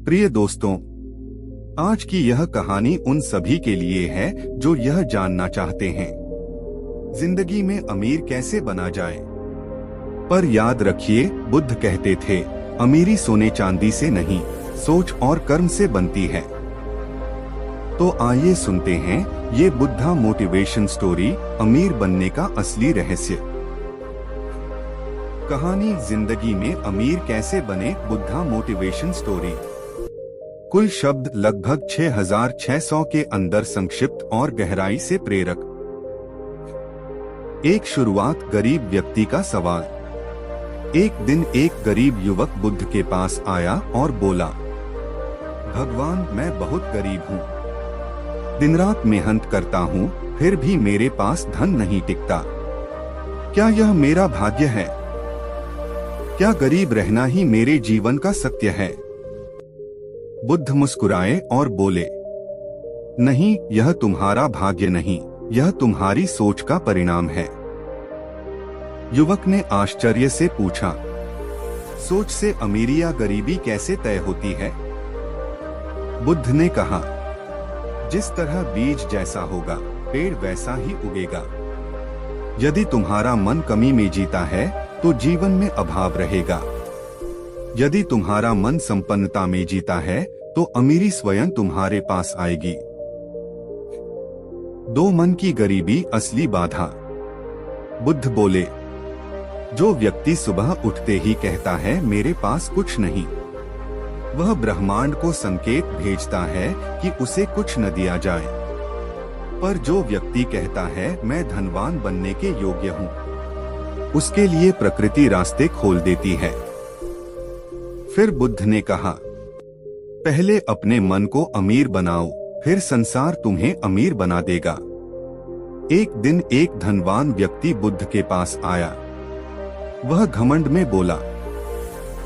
प्रिय दोस्तों, आज की यह कहानी उन सभी के लिए है जो यह जानना चाहते हैं जिंदगी में अमीर कैसे बना जाए। पर याद रखिए, बुद्ध कहते थे, अमीरी सोने चांदी से नहीं, सोच और कर्म से बनती है। तो आइए सुनते हैं ये बुद्धा मोटिवेशन स्टोरी, अमीर बनने का असली रहस्य। कहानी जिंदगी में अमीर कैसे बने, बुद्धा मोटिवेशन स्टोरी। कुल शब्द लगभग 6600 के अंदर संक्षिप्त और गहराई से प्रेरक। एक शुरुआत, गरीब व्यक्ति का सवाल। एक दिन एक गरीब युवक बुद्ध के पास आया और बोला, भगवान, मैं बहुत गरीब हूँ। दिन रात मेहनत करता हूँ, फिर भी मेरे पास धन नहीं टिकता। क्या यह मेरा भाग्य है? क्या गरीब रहना ही मेरे जीवन का सत्य है? बुद्ध मुस्कुराए और बोले, नहीं, यह तुम्हारा भाग्य नहीं, यह तुम्हारी सोच का परिणाम है। युवक ने आश्चर्य से पूछा, सोच से अमीरी या गरीबी कैसे तय होती है? बुद्ध ने कहा, जिस तरह बीज जैसा होगा, पेड़ वैसा ही उगेगा। यदि तुम्हारा मन कमी में जीता है तो जीवन में अभाव रहेगा। यदि तुम्हारा मन संपन्नता में जीता है तो अमीरी स्वयं तुम्हारे पास आएगी। दो मन की गरीबी असली बाधा। बुद्ध बोले, जो व्यक्ति सुबह उठते ही कहता है मेरे पास कुछ नहीं, वह ब्रह्मांड को संकेत भेजता है कि उसे कुछ न दिया जाए। पर जो व्यक्ति कहता है मैं धनवान बनने के योग्य हूँ, उसके लिए प्रकृति रास्ते खोल देती है। फिर बुद्ध ने कहा, पहले अपने मन को अमीर बनाओ, फिर संसार तुम्हें अमीर बना देगा। एक दिन एक धनवान व्यक्ति बुद्ध के पास आया। वह घमंड में बोला,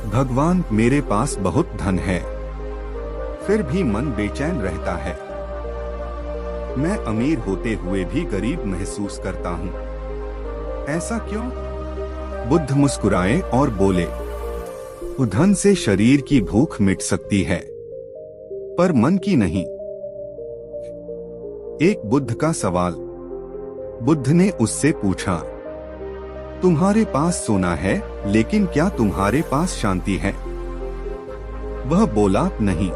भगवान, मेरे पास बहुत धन है, फिर भी मन बेचैन रहता है। मैं अमीर होते हुए भी गरीब महसूस करता हूँ। ऐसा क्यों? बुद्ध मुस्कुराए और बोले, धन से शरीर की भूख मिट सकती है, पर मन की नहीं। एक बुद्ध का सवाल। बुद्ध ने उससे पूछा, तुम्हारे पास सोना है, लेकिन क्या तुम्हारे पास शांति है? वह बोला, नहीं।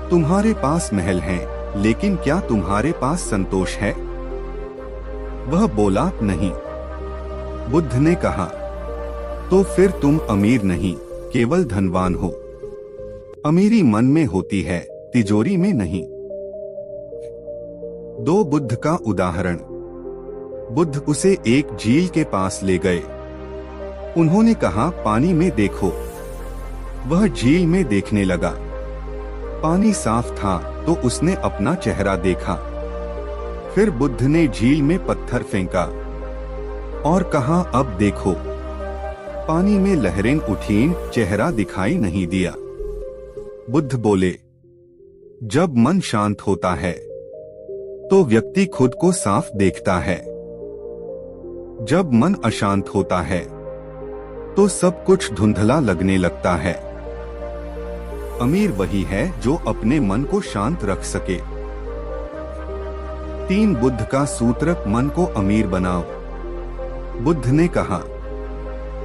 तुम्हारे पास महल हैं, लेकिन क्या तुम्हारे पास संतोष है? वह बोला, नहीं। बुद्ध ने कहा, तो फिर तुम अमीर नहीं, केवल धनवान हो। अमीरी मन में होती है, तिजोरी में नहीं। दो बुद्ध का उदाहरण। बुद्ध उसे एक झील के पास ले गए। उन्होंने कहा, पानी में देखो। वह झील में देखने लगा। पानी साफ था तो उसने अपना चेहरा देखा। फिर बुद्ध ने झील में पत्थर फेंका और कहा, अब देखो। पानी में लहरें उठीं, चेहरा दिखाई नहीं दिया। बुद्ध बोले, जब मन शांत होता है तो व्यक्ति खुद को साफ देखता है। जब मन अशांत होता है तो सब कुछ धुंधला लगने लगता है। अमीर वही है जो अपने मन को शांत रख सके। 3 बुद्ध का सूत्र, मन को अमीर बनाओ। बुद्ध ने कहा,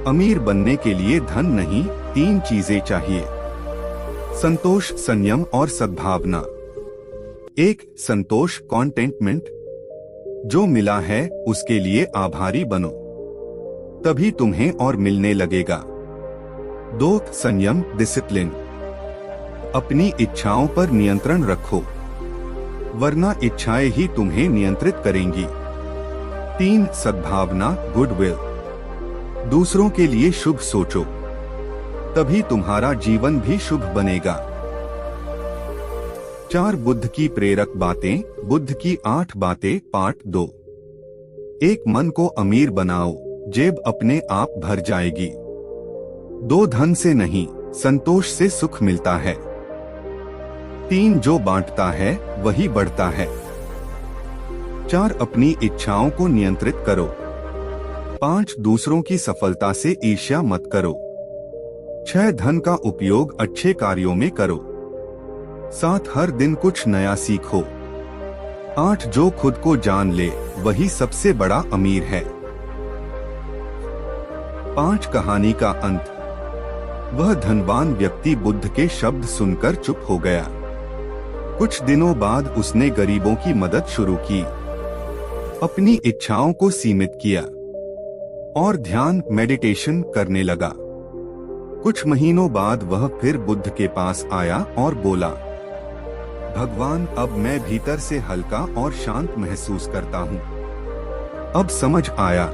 अमीर बनने के लिए धन नहीं, 3 चीजें चाहिए, संतोष, संयम और सद्भावना। 1. संतोष, कॉन्टेंटमेंट। जो मिला है उसके लिए आभारी बनो, तभी तुम्हें और मिलने लगेगा। 2. संयम, डिसिप्लिन। अपनी इच्छाओं पर नियंत्रण रखो, वरना इच्छाएं ही तुम्हें नियंत्रित करेंगी। 3. सद्भावना, गुडविल। दूसरों के लिए शुभ सोचो, तभी तुम्हारा जीवन भी शुभ बनेगा। 4 बुद्ध की प्रेरक बातें, बुद्ध की 8 बातें, पार्ट 2। 1. मन को अमीर बनाओ, जेब अपने आप भर जाएगी। 2. धन से नहीं, संतोष से सुख मिलता है। 3. जो बांटता है वही बढ़ता है। 4. अपनी इच्छाओं को नियंत्रित करो। 5. दूसरों की सफलता से ईर्ष्या मत करो। 6 धन का उपयोग अच्छे कार्यों में करो। 7 हर दिन कुछ नया सीखो। 8 जो खुद को जान ले वही सबसे बड़ा अमीर है। 5 कहानी का अंत। वह धनवान व्यक्ति बुद्ध के शब्द सुनकर चुप हो गया। कुछ दिनों बाद उसने गरीबों की मदद शुरू की, अपनी इच्छाओं को सीमित किया और ध्यान मेडिटेशन करने लगा। कुछ महीनों बाद वह फिर बुद्ध के पास आया और बोला, भगवान, अब मैं भीतर से हल्का और शांत महसूस करता हूँ। अब समझ आया,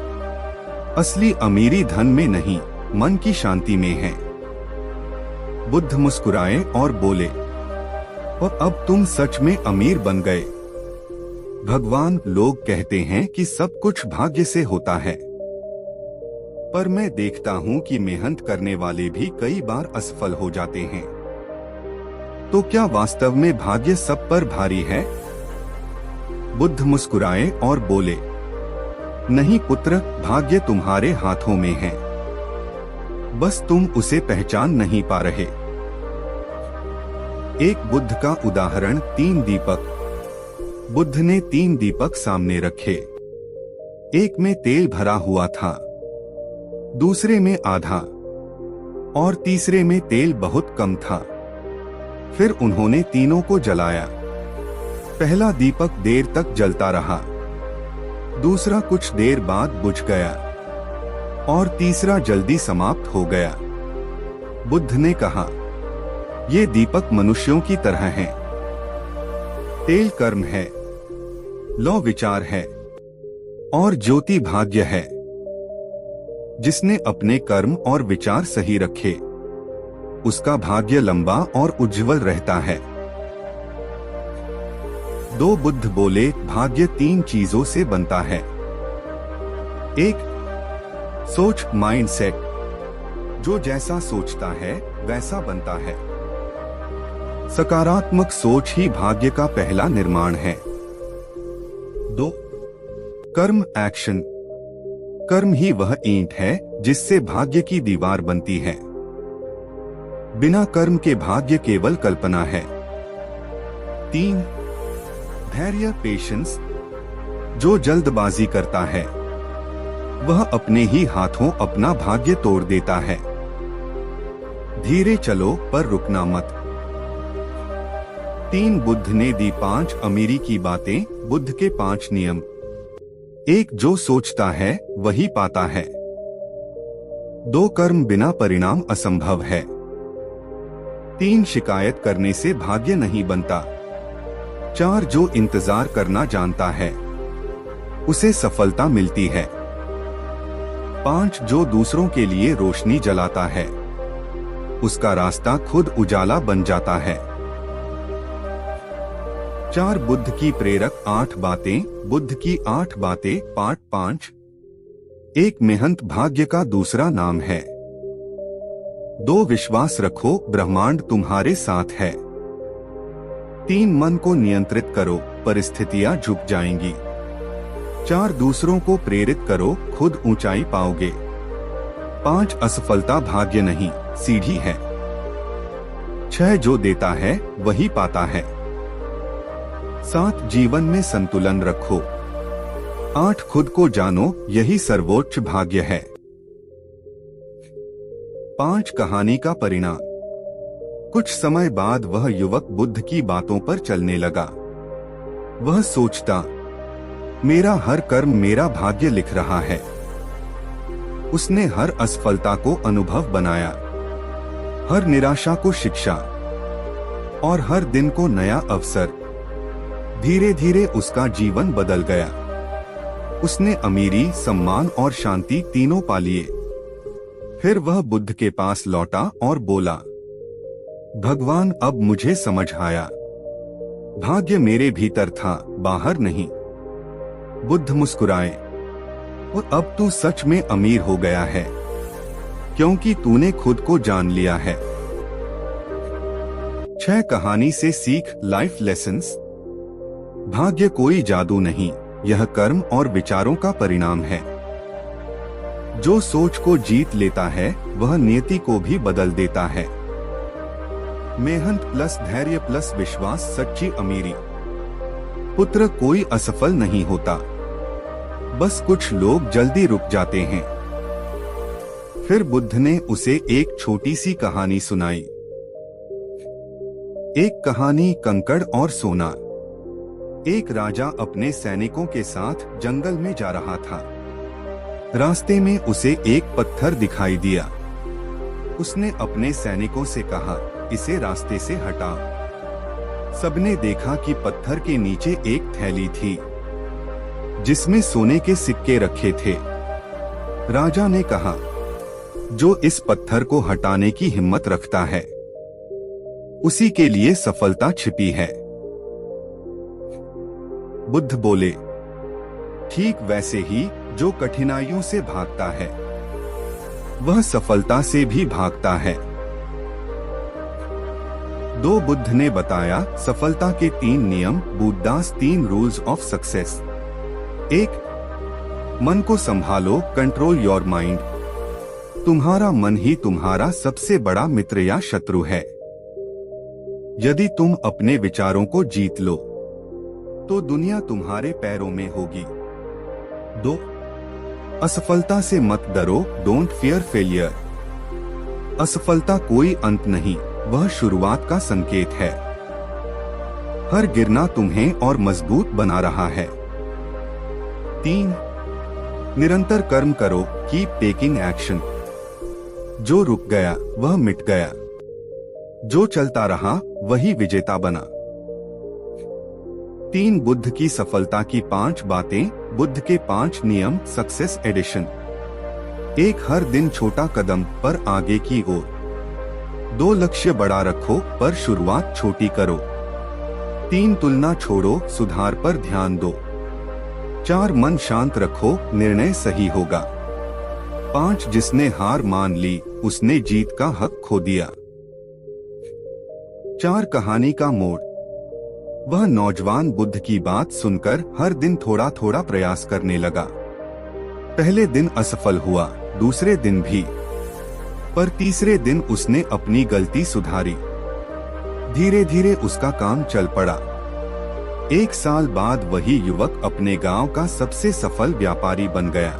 असली अमीरी धन में नहीं, मन की शांति में है। बुद्ध मुस्कुराए और बोले, और अब तुम सच में अमीर बन गए। भगवान, लोग कहते हैं कि सब कुछ भाग्य से होता है, पर मैं देखता हूँ कि मेहनत करने वाले भी कई बार असफल हो जाते हैं। तो क्या वास्तव में भाग्य सब पर भारी है? बुद्ध मुस्कुराए और बोले, नहीं पुत्र, भाग्य तुम्हारे हाथों में है, बस तुम उसे पहचान नहीं पा रहे। एक बुद्ध का उदाहरण। 3 दीपक। बुद्ध ने 3 दीपक सामने रखे। एक में तेल भरा हुआ था, दूसरे में आधा और तीसरे में तेल बहुत कम था। फिर उन्होंने तीनों को जलाया। पहला दीपक देर तक जलता रहा, दूसरा कुछ देर बाद बुझ गया और तीसरा जल्दी समाप्त हो गया। बुद्ध ने कहा, ये दीपक मनुष्यों की तरह हैं। तेल कर्म है, लौ विचार है और ज्योति भाग्य है। जिसने अपने कर्म और विचार सही रखे, उसका भाग्य लंबा और उज्जवल रहता है। 2 बुद्ध बोले, भाग्य 3 चीजों से बनता है। 1 सोच, माइंडसेट। जो जैसा सोचता है वैसा बनता है। सकारात्मक सोच ही भाग्य का पहला निर्माण है। 2 कर्म, एक्शन। कर्म ही वह ईंट है जिससे भाग्य की दीवार बनती है। बिना कर्म के भाग्य केवल कल्पना है। 3 धैर्य, पेशेंस। जो जल्दबाजी करता है वह अपने ही हाथों अपना भाग्य तोड़ देता है। धीरे चलो पर रुकना मत। 3 बुद्ध ने दी 5 अमीरी की बातें। बुद्ध के 5 नियम। 1 जो सोचता है वही पाता है। 2 कर्म बिना परिणाम असंभव है। 3 शिकायत करने से भाग्य नहीं बनता। 4 जो इंतजार करना जानता है उसे सफलता मिलती है। 5 जो दूसरों के लिए रोशनी जलाता है उसका रास्ता खुद उजाला बन जाता है। 4 बुद्ध की प्रेरक 8 बातें। बुद्ध की 8 बातें, पार्ट 5। 1 मेहनत भाग्य का दूसरा नाम है। 2 विश्वास रखो, ब्रह्मांड तुम्हारे साथ है। 3 मन को नियंत्रित करो, परिस्थितियां झुक जाएंगी। 4 दूसरों को प्रेरित करो, खुद ऊंचाई पाओगे। 5 असफलता भाग्य नहीं, सीढ़ी है। 6 जो देता है वही पाता है। 7 जीवन में संतुलन रखो। 8 खुद को जानो, यही सर्वोच्च भाग्य है। 5 कहानी का परिणाम। कुछ समय बाद वह युवक बुद्ध की बातों पर चलने लगा। वह सोचता, मेरा हर कर्म मेरा भाग्य लिख रहा है। उसने हर असफलता को अनुभव बनाया, हर निराशा को शिक्षा और हर दिन को नया अवसर। धीरे धीरे उसका जीवन बदल गया। उसने अमीरी, सम्मान और शांति तीनों पा लिए। फिर वह बुद्ध के पास लौटा और बोला, भगवान, अब मुझे समझ आया, भाग्य मेरे भीतर था, बाहर नहीं। बुद्ध मुस्कुराए, और अब तू सच में अमीर हो गया है, क्योंकि तूने खुद को जान लिया है। 6 कहानी से सीख, लाइफ लेसन्स। भाग्य कोई जादू नहीं, यह कर्म और विचारों का परिणाम है। जो सोच को जीत लेता है वह नियति को भी बदल देता है। मेहनत प्लस धैर्य प्लस विश्वास सच्ची अमीरी। पुत्र कोई असफल नहीं होता, बस कुछ लोग जल्दी रुक जाते हैं। फिर बुद्ध ने उसे एक छोटी सी कहानी सुनाई। एक कहानी कंकड़ और सोना। एक राजा अपने सैनिकों के साथ जंगल में जा रहा था। रास्ते में उसे एक पत्थर दिखाई दिया। उसने अपने सैनिकों से कहा, इसे रास्ते से हटाओ। सबने देखा कि पत्थर के नीचे एक थैली थी जिसमें सोने के सिक्के रखे थे। राजा ने कहा, जो इस पत्थर को हटाने की हिम्मत रखता है उसी के लिए सफलता छिपी है। बुद्ध बोले, ठीक वैसे ही जो कठिनाइयों से भागता है वह सफलता से भी भागता है। दो बुद्ध ने बताया सफलता के 3 नियम, बुद्धास 3 रूल्स ऑफ सक्सेस। 1. मन को संभालो, कंट्रोल योर माइंड। तुम्हारा मन ही तुम्हारा सबसे बड़ा मित्र या शत्रु है। यदि तुम अपने विचारों को जीत लो तो दुनिया तुम्हारे पैरों में होगी। 2. असफलता से मत डरो, डोंट फियर फेलियर। असफलता कोई अंत नहीं, वह शुरुआत का संकेत है। हर गिरना तुम्हें और मजबूत बना रहा है। 3. निरंतर कर्म करो, कीप टेकिंग एक्शन। जो रुक गया वह मिट गया, जो चलता रहा वही विजेता बना। 3 बुद्ध की सफलता की 5 बातें, बुद्ध के 5 नियम, सक्सेस एडिशन। 1. हर दिन छोटा कदम पर आगे की ओर। 2. लक्ष्य बड़ा रखो पर शुरुआत छोटी करो। 3. तुलना छोड़ो, सुधार पर ध्यान दो। 4. मन शांत रखो, निर्णय सही होगा। 5. जिसने हार मान ली उसने जीत का हक खो दिया। 4. कहानी का मोड़। वह नौजवान बुद्ध की बात सुनकर हर दिन थोड़ा थोड़ा प्रयास करने लगा। पहले दिन असफल हुआ, दूसरे दिन भी, पर तीसरे दिन उसने अपनी गलती सुधारी। धीरे धीरे उसका काम चल पड़ा। 1 साल बाद वही युवक अपने गांव का सबसे सफल व्यापारी बन गया।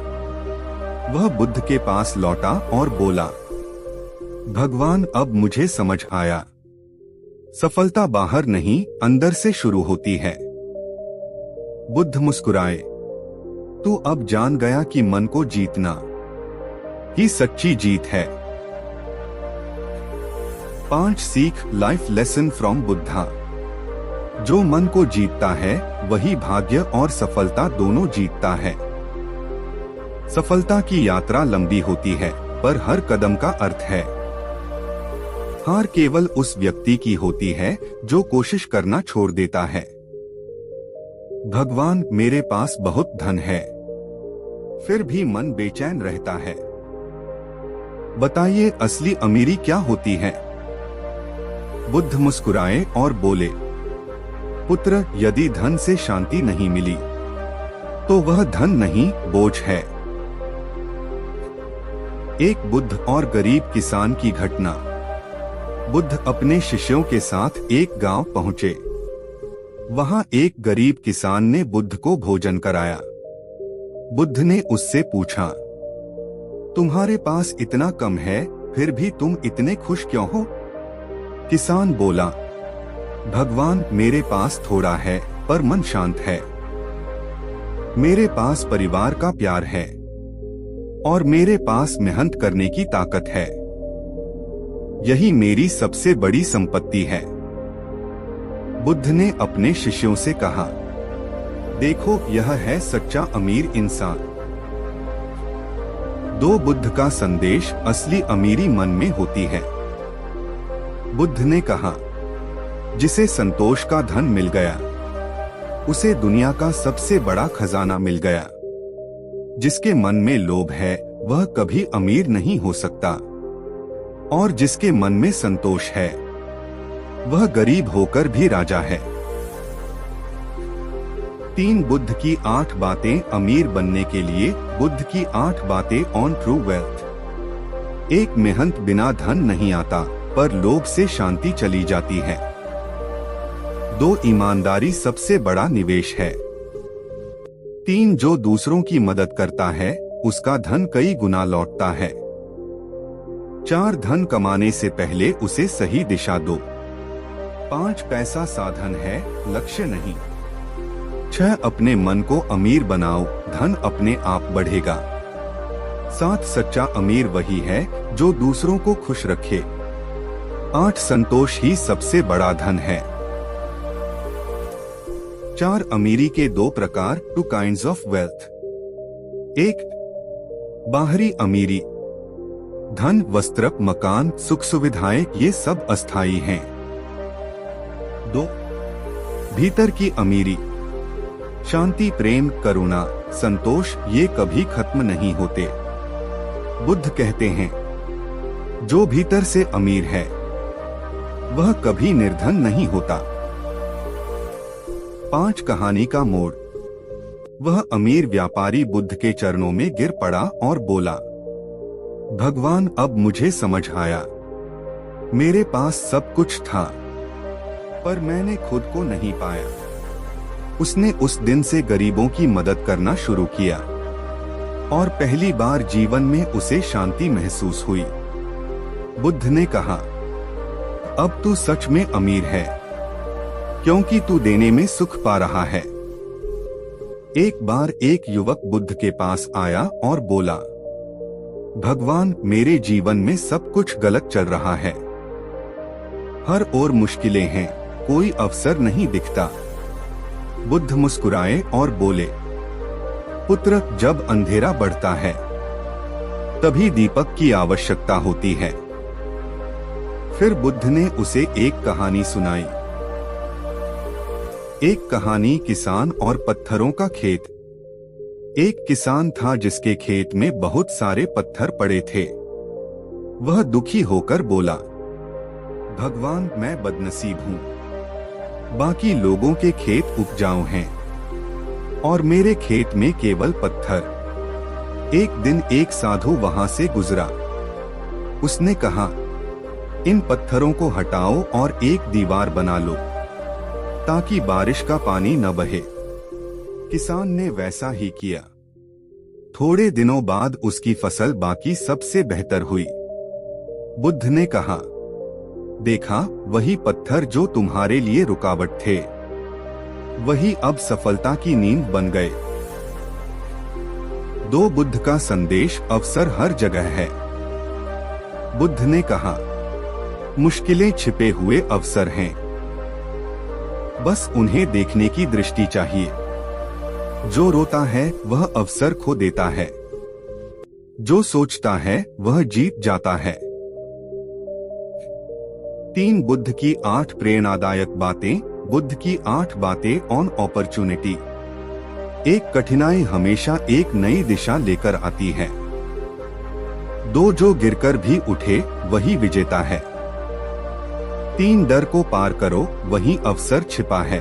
वह बुद्ध के पास लौटा और बोला, भगवान, अब मुझे समझ आया, सफलता बाहर नहीं अंदर से शुरू होती है। बुद्ध मुस्कुराए, तू अब जान गया कि मन को जीतना ही सच्ची जीत है। 5 सीख, लाइफ लेसन फ्रॉम बुद्धा। जो मन को जीतता है वही भाग्य और सफलता दोनों जीतता है। सफलता की यात्रा लंबी होती है पर हर कदम का अर्थ है। हार केवल उस व्यक्ति की होती है जो कोशिश करना छोड़ देता है। भगवान, मेरे पास बहुत धन है, फिर भी मन बेचैन रहता है। बताइए असली अमीरी क्या होती है? बुद्ध मुस्कुराए और बोले, पुत्र, यदि धन से शांति नहीं मिली तो वह धन नहीं, बोझ है। एक बुद्ध और गरीब किसान की घटना। बुद्ध अपने शिष्यों के साथ एक गांव पहुंचे। वहां एक गरीब किसान ने बुद्ध को भोजन कराया। बुद्ध ने उससे पूछा, तुम्हारे पास इतना कम है फिर भी तुम इतने खुश क्यों हो? किसान बोला, भगवान, मेरे पास थोड़ा है पर मन शांत है। मेरे पास परिवार का प्यार है और मेरे पास मेहनत करने की ताकत है। यही मेरी सबसे बड़ी संपत्ति है। बुद्ध ने अपने शिष्यों से कहा, देखो, यह है सच्चा अमीर इंसान। 2 बुद्ध का संदेश, असली अमीरी मन में होती है। बुद्ध ने कहा, जिसे संतोष का धन मिल गया उसे दुनिया का सबसे बड़ा खजाना मिल गया। जिसके मन में लोभ है वह कभी अमीर नहीं हो सकता, और जिसके मन में संतोष है वह गरीब होकर भी राजा है। 3 बुद्ध की 8 बातें अमीर बनने के लिए। बुद्ध की 8 बातें ऑन ट्रू वेल्थ। एक मेहनत बिना धन नहीं आता, पर लोभ से शांति चली जाती है। 2 ईमानदारी सबसे बड़ा निवेश है। 3 जो दूसरों की मदद करता है उसका धन कई गुना लौटता है। 4 धन कमाने से पहले उसे सही दिशा दो। 5 पैसा साधन है, लक्ष्य नहीं। 6 अपने मन को अमीर बनाओ, धन अपने आप बढ़ेगा। 7 सच्चा अमीर वही है जो दूसरों को खुश रखे। 8 संतोष ही सबसे बड़ा धन है। 4 अमीरी के 2 प्रकार, 2 काइंड्स ऑफ वेल्थ। 1 बाहरी अमीरी। धन, वस्त्र, मकान, सुख सुविधाएं ये सब अस्थायी हैं। 2 भीतर की अमीरी। शांति, प्रेम, करुणा, संतोष ये कभी खत्म नहीं होते। बुद्ध कहते हैं जो भीतर से अमीर है वह कभी निर्धन नहीं होता। 5 कहानी का मोड़। वह अमीर व्यापारी बुद्ध के चरणों में गिर पड़ा और बोला, भगवान अब मुझे समझ आया। मेरे पास सब कुछ था पर मैंने खुद को नहीं पाया। उसने उस दिन से गरीबों की मदद करना शुरू किया और पहली बार जीवन में उसे शांति महसूस हुई। बुद्ध ने कहा, अब तू सच में अमीर है क्योंकि तू देने में सुख पा रहा है। एक बार एक युवक बुद्ध के पास आया और बोला, भगवान मेरे जीवन में सब कुछ गलत चल रहा है। हर ओर मुश्किलें हैं, कोई अवसर नहीं दिखता। बुद्ध मुस्कुराए और बोले, पुत्र जब अंधेरा बढ़ता है तभी दीपक की आवश्यकता होती है। फिर बुद्ध ने उसे एक कहानी सुनाई। एक कहानी किसान और पत्थरों का खेत। एक किसान था जिसके खेत में बहुत सारे पत्थर पड़े थे। वह दुखी होकर बोला, भगवान मैं बदनसीब हूँ। बाकी लोगों के खेत उपजाऊ हैं और मेरे खेत में केवल पत्थर। एक दिन एक साधु वहां से गुजरा। उसने कहा, इन पत्थरों को हटाओ और एक दीवार बना लो ताकि बारिश का पानी न बहे। किसान ने वैसा ही किया। थोड़े दिनों बाद उसकी फसल बाकी सबसे बेहतर हुई। बुद्ध ने कहा, देखा वही पत्थर जो तुम्हारे लिए रुकावट थे, वही अब सफलता की नींव बन गए। 2 बुद्ध का संदेश, अवसर हर जगह है। बुद्ध ने कहा, मुश्किलें छिपे हुए अवसर हैं, बस उन्हें देखने की दृष्टि चाहिए। जो रोता है वह अवसर खो देता है, जो सोचता है वह जीत जाता है। 3 बुद्ध की 8 प्रेरणादायक बातें। बुद्ध की 8 बातें ऑन अपॉर्चुनिटी। एक कठिनाई हमेशा एक नई दिशा लेकर आती है। 2 जो गिरकर भी उठे वही विजेता है। 3 डर को पार करो, वहीं अवसर छिपा है।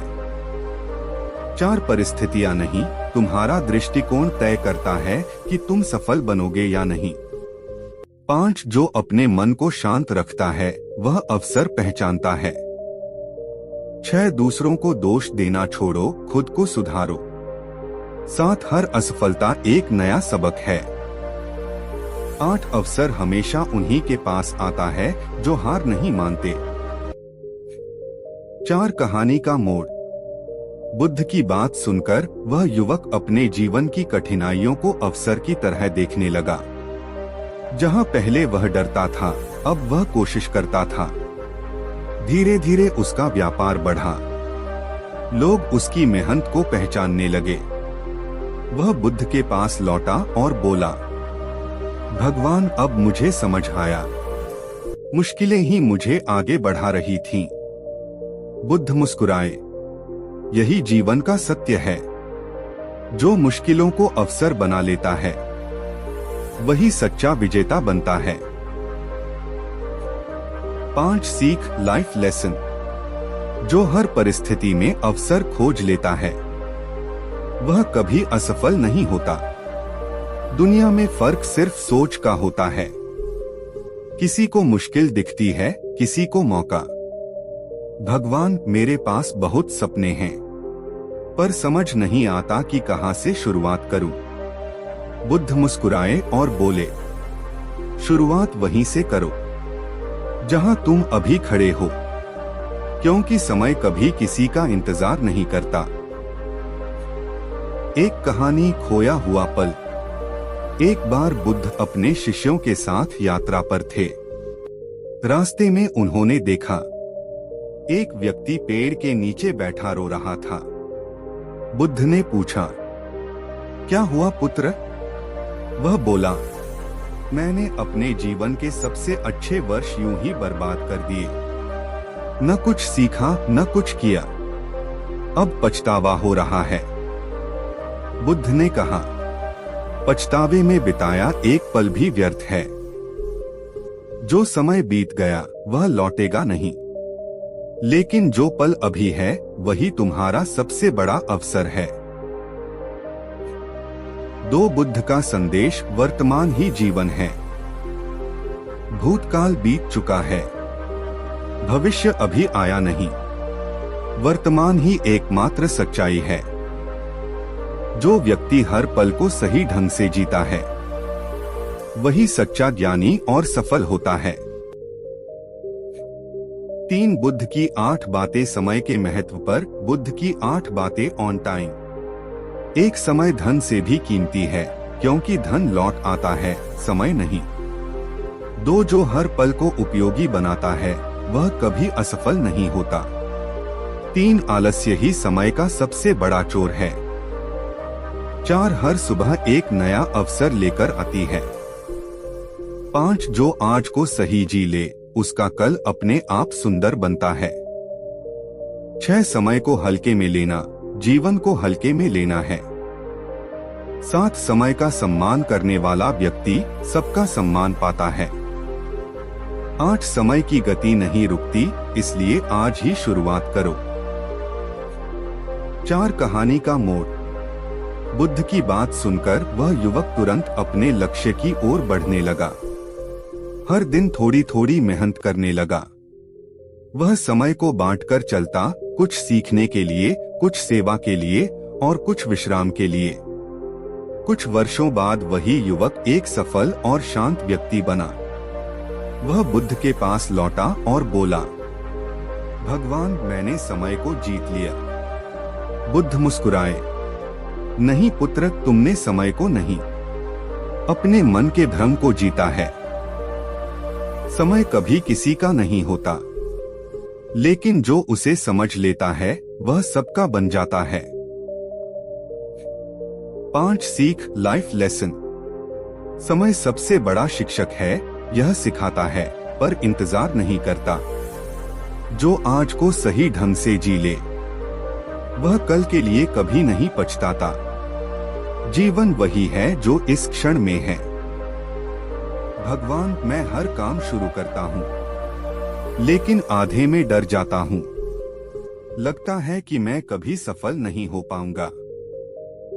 4 परिस्थितियां नहीं, तुम्हारा दृष्टिकोण तय करता है कि तुम सफल बनोगे या नहीं। 5 जो अपने मन को शांत रखता है वह अवसर पहचानता है। 6 दूसरों को दोष देना छोड़ो, खुद को सुधारो। 7 हर असफलता एक नया सबक है। 8 अवसर हमेशा उन्हीं के पास आता है जो हार नहीं मानते। 4 कहानी का मोड़। बुद्ध की बात सुनकर वह युवक अपने जीवन की कठिनाइयों को अवसर की तरह देखने लगा। जहां पहले वह डरता था, अब वह कोशिश करता था। धीरे धीरे उसका व्यापार बढ़ा। लोग उसकी मेहनत को पहचानने लगे। वह बुद्ध के पास लौटा और बोला, भगवान अब मुझे समझ आया, मुश्किलें ही मुझे आगे बढ़ा रही थीं। बुद्ध मुस्कुराए, यही जीवन का सत्य है। जो मुश्किलों को अवसर बना लेता है वही सच्चा विजेता बनता है। 5 सीख, लाइफ लेसन। जो हर परिस्थिति में अवसर खोज लेता है वह कभी असफल नहीं होता। दुनिया में फर्क सिर्फ सोच का होता है। किसी को मुश्किल दिखती है, किसी को मौका। भगवान, मेरे पास बहुत सपने हैं, पर समझ नहीं आता कि कहां से शुरुआत करूं। बुद्ध मुस्कुराए और बोले, शुरुआत वहीं से करो जहां तुम अभी खड़े हो, क्योंकि समय कभी किसी का इंतजार नहीं करता। एक कहानी, खोया हुआ पल। एक बार बुद्ध अपने शिष्यों के साथ यात्रा पर थे। रास्ते में उन्होंने देखा एक व्यक्ति पेड़ के नीचे बैठा रो रहा था। बुद्ध ने पूछा, क्या हुआ पुत्र? वह बोला, मैंने अपने जीवन के सबसे अच्छे वर्ष यूं ही बर्बाद कर दिए। न कुछ सीखा, न कुछ किया। अब पछतावा हो रहा है। बुद्ध ने कहा, पछतावे में बिताया एक पल भी व्यर्थ है। जो समय बीत गया वह लौटेगा नहीं, लेकिन जो पल अभी है वही तुम्हारा सबसे बड़ा अवसर है। दो बुद्ध का संदेश, वर्तमान ही जीवन है। भूतकाल बीत चुका है, भविष्य अभी आया नहीं। वर्तमान ही एकमात्र सच्चाई है। जो व्यक्ति हर पल को सही ढंग से जीता है, वही सच्चा ज्ञानी और सफल होता है। 3 बुद्ध की 8 बातें समय के महत्व पर। बुद्ध की 8 बातें ऑन टाइम। एक समय धन से भी कीमती है, क्योंकि धन लौट आता है, समय नहीं। 2 जो हर पल को उपयोगी बनाता है, वह कभी असफल नहीं होता। 3 आलस्य ही समय का सबसे बड़ा चोर है। 4 हर सुबह एक नया अवसर लेकर आती है। 5 जो आज को सही जी ले, उसका कल अपने आप सुंदर बनता है। 6 समय को हल्के में लेना, जीवन को हल्के में लेना है। 7 समय का सम्मान करने वाला व्यक्ति सबका सम्मान पाता है। 8 समय की गति नहीं रुकती, इसलिए आज ही शुरुआत करो। 4 कहानी का मोड़। बुद्ध की बात सुनकर वह युवक तुरंत अपने लक्ष्य की ओर बढ़ने लगा। हर दिन थोड़ी थोड़ी मेहनत करने लगा। वह समय को बांटकर चलता, कुछ सीखने के लिए, कुछ सेवा के लिए और कुछ विश्राम के लिए। कुछ वर्षों बाद वही युवक एक सफल और शांत व्यक्ति बना। वह बुद्ध के पास लौटा और बोला, भगवान, मैंने समय को जीत लिया। बुद्ध मुस्कुराए, नहीं पुत्र, तुमने समय को नहीं, अपने मन के भ्रम को जीता है। समय कभी किसी का नहीं होता, लेकिन जो उसे समझ लेता है वह सबका बन जाता है। 5 सीख, लाइफ लेसन। समय सबसे बड़ा शिक्षक है। यह सिखाता है, पर इंतजार नहीं करता। जो आज को सही ढंग से जी ले, वह कल के लिए कभी नहीं पछताता। जीवन वही है जो इस क्षण में है। भगवान, मैं हर काम शुरू करता हूँ, लेकिन आधे में डर जाता हूँ। लगता है कि मैं कभी सफल नहीं हो पाऊंगा।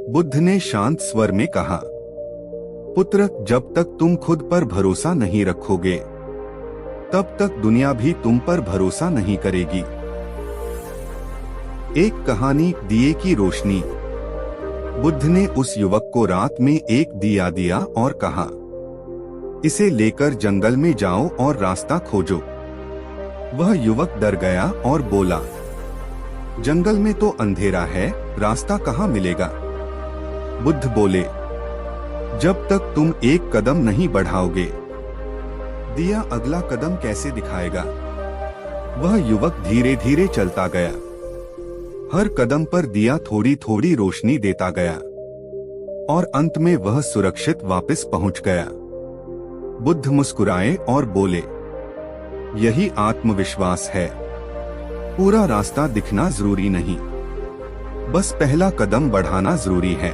बुद्ध ने शांत स्वर में कहा, पुत्र, जब तक तुम खुद पर भरोसा नहीं रखोगे, तब तक दुनिया भी तुम पर भरोसा नहीं करेगी। एक कहानी, दिए की रोशनी। बुद्ध ने उस युवक को रात में एक दिया दिया और कहा, इसे लेकर जंगल में जाओ और रास्ता खोजो। वह युवक डर गया और बोला, जंगल में तो अंधेरा है, रास्ता कहाँ मिलेगा? बुद्ध बोले, जब तक तुम एक कदम नहीं बढ़ाओगे, दिया अगला कदम कैसे दिखाएगा? वह युवक धीरे धीरे चलता गया। हर कदम पर दिया थोड़ी थोड़ी रोशनी देता गया और अंत में वह सुरक्षित वापस पहुंच गया। बुद्ध मुस्कुराए और बोले, यही आत्मविश्वास है। पूरा रास्ता दिखना जरूरी नहीं, बस पहला कदम बढ़ाना जरूरी है।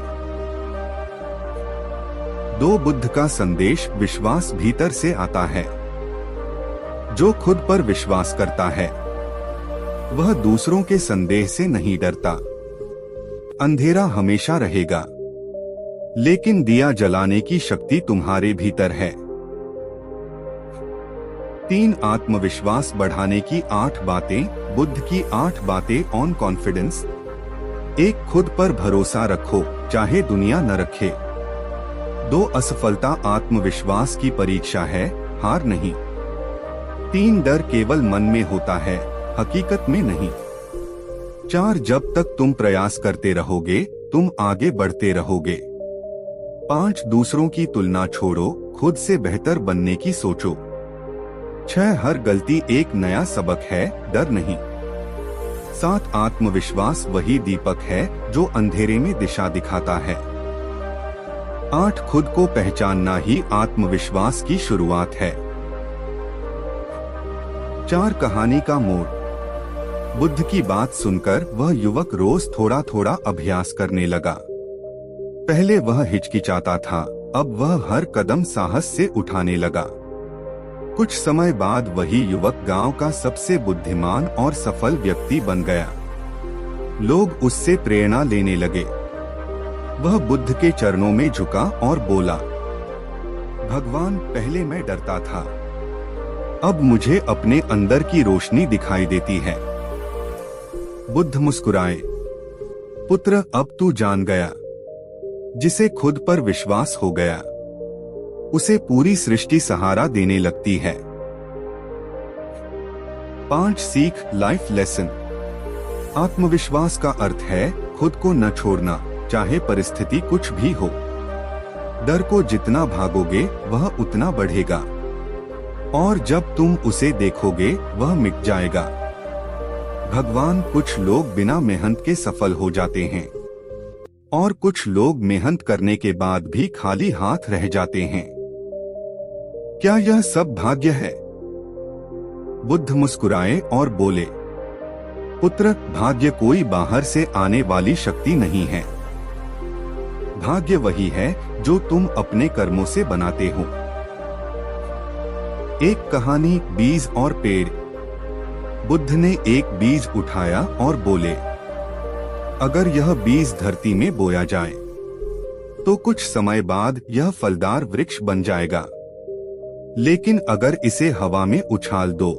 2 बुद्ध का संदेश, विश्वास भीतर से आता है। जो खुद पर विश्वास करता है, वह दूसरों के संदेह से नहीं डरता। अंधेरा हमेशा रहेगा, लेकिन दिया जलाने की शक्ति तुम्हारे भीतर है। 3 आत्मविश्वास बढ़ाने की 8 बातें, बुद्ध की 8 बातें ऑन कॉन्फिडेंस। 1 खुद पर भरोसा रखो, चाहे दुनिया न रखे। 2 असफलता आत्मविश्वास की परीक्षा है, हार नहीं। 3 डर केवल मन में होता है, हकीकत में नहीं। 4 जब तक तुम प्रयास करते रहोगे, तुम आगे बढ़ते रहोगे। 5 दूसरों की तुलना छोड़ो, खुद से बेहतर बनने की सोचो। 6 हर गलती एक नया सबक है, डर नहीं। 7 आत्मविश्वास वही दीपक है जो अंधेरे में दिशा दिखाता है। 8 खुद को पहचानना ही आत्मविश्वास की शुरुआत है। 4 कहानी का मोड़। बुद्ध की बात सुनकर वह युवक रोज थोड़ा थोड़ा अभ्यास करने लगा। पहले वह हिचकिचाता था, अब वह हर कदम साहस से उठाने लगा। कुछ समय बाद वही युवक गांव का सबसे बुद्धिमान और सफल व्यक्ति बन गया। लोग उससे प्रेरणा लेने लगे। वह बुद्ध के चरणों में झुका और बोला, भगवान, पहले मैं डरता था, अब मुझे अपने अंदर की रोशनी दिखाई देती है। बुद्ध मुस्कुराए, पुत्र, अब तू जान गया। जिसे खुद पर विश्वास हो गया, उसे पूरी सृष्टि सहारा देने लगती है। 5 सीख लाइफ लेसन। आत्मविश्वास का अर्थ है खुद को न छोड़ना, चाहे परिस्थिति कुछ भी हो। डर को जितना भागोगे वह उतना बढ़ेगा, और जब तुम उसे देखोगे वह मिट जाएगा। भगवान, कुछ लोग बिना मेहनत के सफल हो जाते हैं और कुछ लोग मेहनत करने के बाद भी खाली हाथ रह जाते हैं। क्या यह सब भाग्य है? बुद्ध मुस्कुराए और बोले, पुत्र, भाग्य कोई बाहर से आने वाली शक्ति नहीं है। भाग्य वही है जो तुम अपने कर्मों से बनाते हो। एक कहानी, बीज और पेड़। बुद्ध ने एक बीज उठाया और बोले, अगर यह बीज धरती में बोया जाए तो कुछ समय बाद यह फलदार वृक्ष बन जाएगा, लेकिन अगर इसे हवा में उछाल दो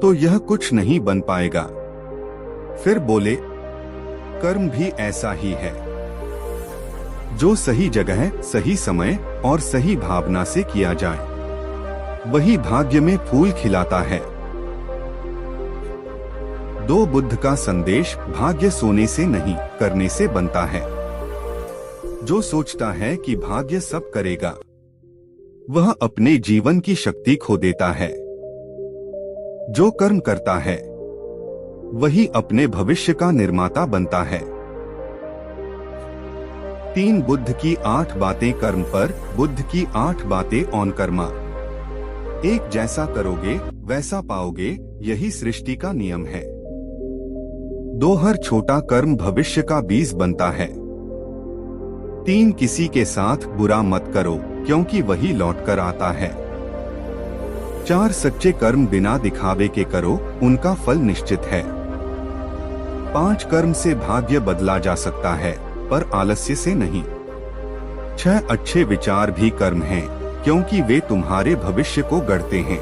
तो यह कुछ नहीं बन पाएगा। फिर बोले, कर्म भी ऐसा ही है। जो सही जगह, सही समय और सही भावना से किया जाए, वही भाग्य में फूल खिलाता है। 2 बुद्ध का संदेश, भाग्य सोने से नहीं, करने से बनता है। जो सोचता है कि भाग्य सब करेगा, वह अपने जीवन की शक्ति खो देता है। जो कर्म करता है, वही अपने भविष्य का निर्माता बनता है। 3 बुद्ध की 8 बातें कर्म पर, बुद्ध की 8 बातें ऑन कर्मा। एक जैसा करोगे वैसा पाओगे, यही सृष्टि का नियम है। 2 हर छोटा कर्म भविष्य का बीज बनता है। 3 किसी के साथ बुरा मत करो, क्योंकि वही लौट कर आता है। 4 सच्चे कर्म बिना दिखावे के करो, उनका फल निश्चित है। 5 कर्म से भाग्य बदला जा सकता है, पर आलस्य से नहीं। 6 अच्छे विचार भी कर्म हैं, क्योंकि वे तुम्हारे भविष्य को गढ़ते हैं।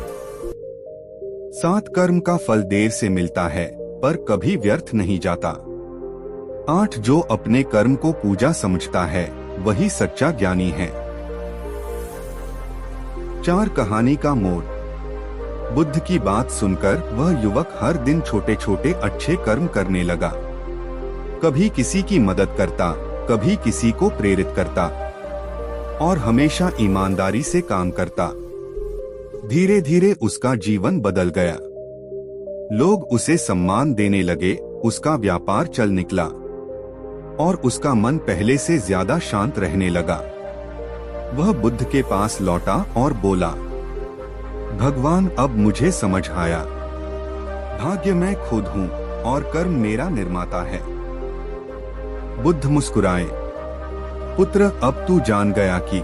7 कर्म का फल देर से मिलता है, पर कभी व्यर्थ नहीं जाता। 8 जो अपने कर्म को पूजा समझता है, वही सच्चा ज्ञानी है। 4 कहानी का मोड़। बुद्ध की बात सुनकर वह युवक हर दिन छोटे छोटे अच्छे कर्म करने लगा। कभी किसी की मदद करता, कभी किसी को प्रेरित करता, और हमेशा ईमानदारी से काम करता। धीरे धीरे उसका जीवन बदल गया। लोग उसे सम्मान देने लगे, उसका व्यापार चल निकला, और उसका मन पहले से ज्यादा शांत रहने लगा। वह बुद्ध के पास लौटा और बोला, भगवान, अब मुझे समझ आया। भाग्य मैं खुद हूँ और कर्म मेरा निर्माता है। बुद्ध मुस्कुराए, पुत्र, अब तू जान गया कि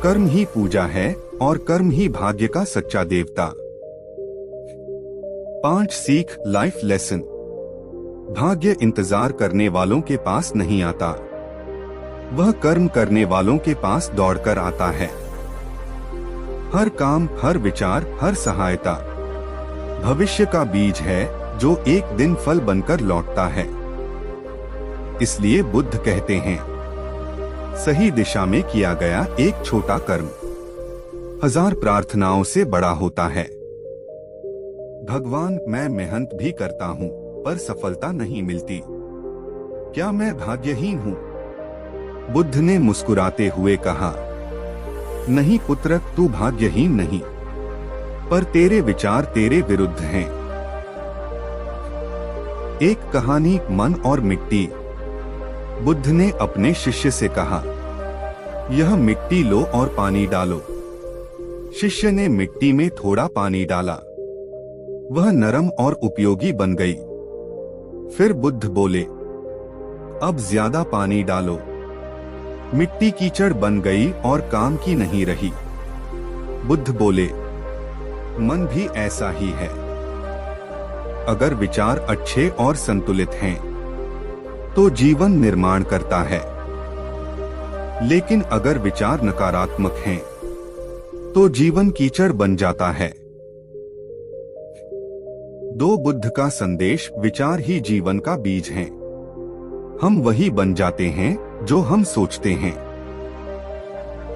कर्म ही पूजा है और कर्म ही भाग्य का सच्चा देवता। 5 सीख लाइफ लेसन। भाग्य इंतजार करने वालों के पास नहीं आता, वह कर्म करने वालों के पास दौड़कर आता है। हर काम, हर विचार, हर सहायता भविष्य का बीज है जो एक दिन फल बनकर लौटता है। इसलिए बुद्ध कहते हैं, सही दिशा में किया गया एक छोटा कर्म 1000 प्रार्थनाओं से बड़ा होता है। भगवान, मैं मेहनत भी करता हूँ पर सफलता नहीं मिलती, क्या मैं भाग्यहीन हूँ? बुद्ध ने मुस्कुराते हुए कहा, नहीं पुत्र, तू भाग्यहीन नहीं, पर तेरे विचार तेरे विरुद्ध हैं। एक कहानी, मन और मिट्टी। बुद्ध ने अपने शिष्य से कहा, यह मिट्टी लो और पानी डालो। शिष्य ने मिट्टी में थोड़ा पानी डाला, वह नरम और उपयोगी बन गई। फिर बुद्ध बोले, अब ज्यादा पानी डालो। मिट्टी कीचड़ बन गई और काम की नहीं रही। बुद्ध बोले, मन भी ऐसा ही है। अगर विचार अच्छे और संतुलित हैं, तो जीवन निर्माण करता है, लेकिन अगर विचार नकारात्मक हैं, तो जीवन कीचड़ बन जाता है। दो बुद्ध का संदेश, विचार ही जीवन का बीज हैं। हम वही बन जाते हैं जो हम सोचते हैं।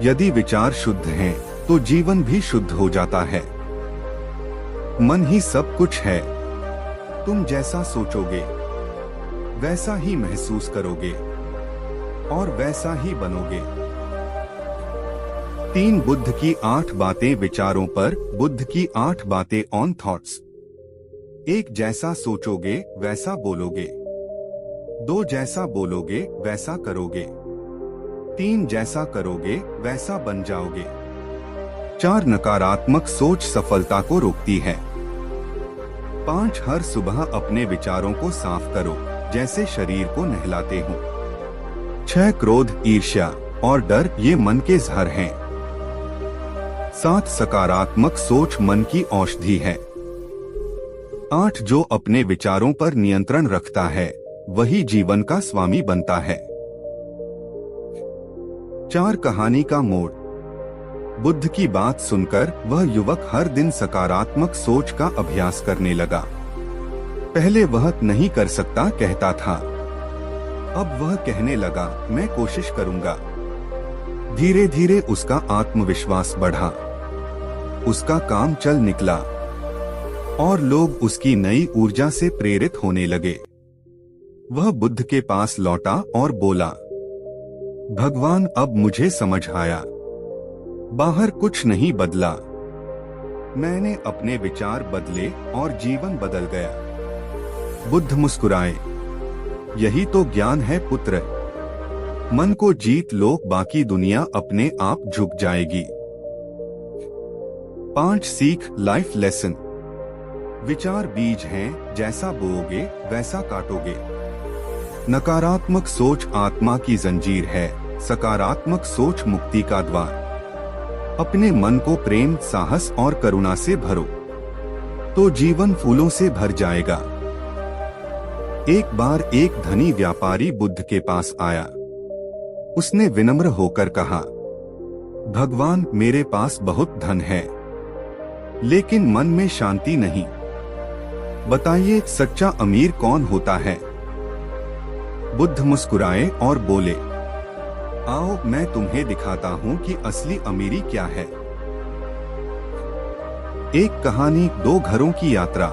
यदि विचार शुद्ध हैं, तो जीवन भी शुद्ध हो जाता है। मन ही सब कुछ है। तुम जैसा सोचोगे, वैसा ही महसूस करोगे और वैसा ही बनोगे। 3 बुद्ध की 8 बातें विचारों पर, बुद्ध की 8 बातें ऑन थॉट्स। 1 जैसा सोचोगे वैसा बोलोगे। 2 जैसा बोलोगे वैसा करोगे। 3 जैसा करोगे वैसा बन जाओगे। 4 नकारात्मक सोच सफलता को रोकती है। 5 हर सुबह अपने विचारों को साफ करो, जैसे शरीर को नहलाते हो। 6 क्रोध, ईर्ष्या और डर ये मन के जहर हैं। 7 सकारात्मक सोच मन की औषधि है। 8 जो अपने विचारों पर नियंत्रण रखता है, वही जीवन का स्वामी बनता है। 4 कहानी का मोड़। बुद्ध की बात सुनकर वह युवक हर दिन सकारात्मक सोच का अभ्यास करने लगा। पहले वह नहीं कर सकता कहता था, अब वह कहने लगा, मैं कोशिश करूंगा। धीरे धीरे उसका आत्मविश्वास बढ़ा, उसका काम चल निकला और लोग उसकी नई ऊर्जा से प्रेरित होने लगे। वह बुद्ध के पास लौटा और बोला, भगवान, अब मुझे समझ आया, बाहर कुछ नहीं बदला, मैंने अपने विचार बदले और जीवन बदल गया। बुद्ध मुस्कुराए, यही तो ज्ञान है पुत्र। मन को जीत लो, बाकी दुनिया अपने आप झुक जाएगी। 5 सीख, लाइफ लेसन। विचार बीज हैं, जैसा बोओगे वैसा काटोगे। नकारात्मक सोच आत्मा की जंजीर है, सकारात्मक सोच मुक्ति का द्वार। अपने मन को प्रेम, साहस और करुणा से भरो, तो जीवन फूलों से भर जाएगा। एक बार एक धनी व्यापारी बुद्ध के पास आया। उसने विनम्र होकर कहा, भगवान, मेरे पास बहुत धन है, लेकिन मन में शांति नहीं। बताइए, सच्चा अमीर कौन होता है? बुद्ध मुस्कुराए और बोले, आओ मैं तुम्हें दिखाता हूँ कि असली अमीरी क्या है। एक कहानी, 2 घरों की यात्रा।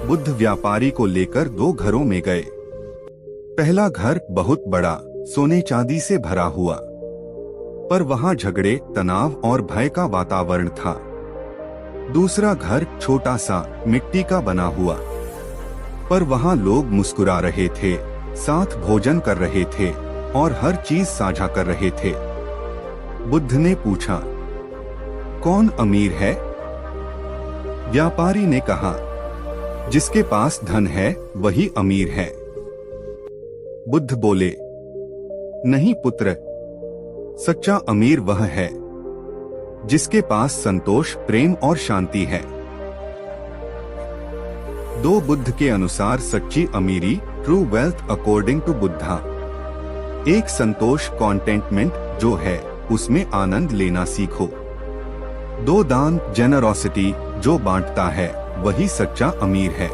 बुद्ध व्यापारी को लेकर 2 घरों में गए। पहला घर बहुत बड़ा, सोने चांदी से भरा हुआ, पर वहाँ झगड़े, तनाव और भय का वातावरण था। दूसरा घर छोटा सा, मिट्टी का बना हुआ, पर वहाँ लोग मुस्कुरा रहे थे, साथ भोजन कर रहे थे और हर चीज साझा कर रहे थे। बुद्ध ने पूछा, कौन अमीर है? व्यापारी ने कहा, जिसके पास धन है वही अमीर है। बुद्ध बोले, नहीं पुत्र, सच्चा अमीर वह है जिसके पास संतोष, प्रेम और शांति है। दो बुद्ध के अनुसार सच्ची अमीरी, true wealth according to Buddha. एक संतोष, कॉन्टेंटमेंट जो है उसमें आनंद लेना सीखो। दो दान, जेनरोसिटी जो बांटता है वही सच्चा अमीर है।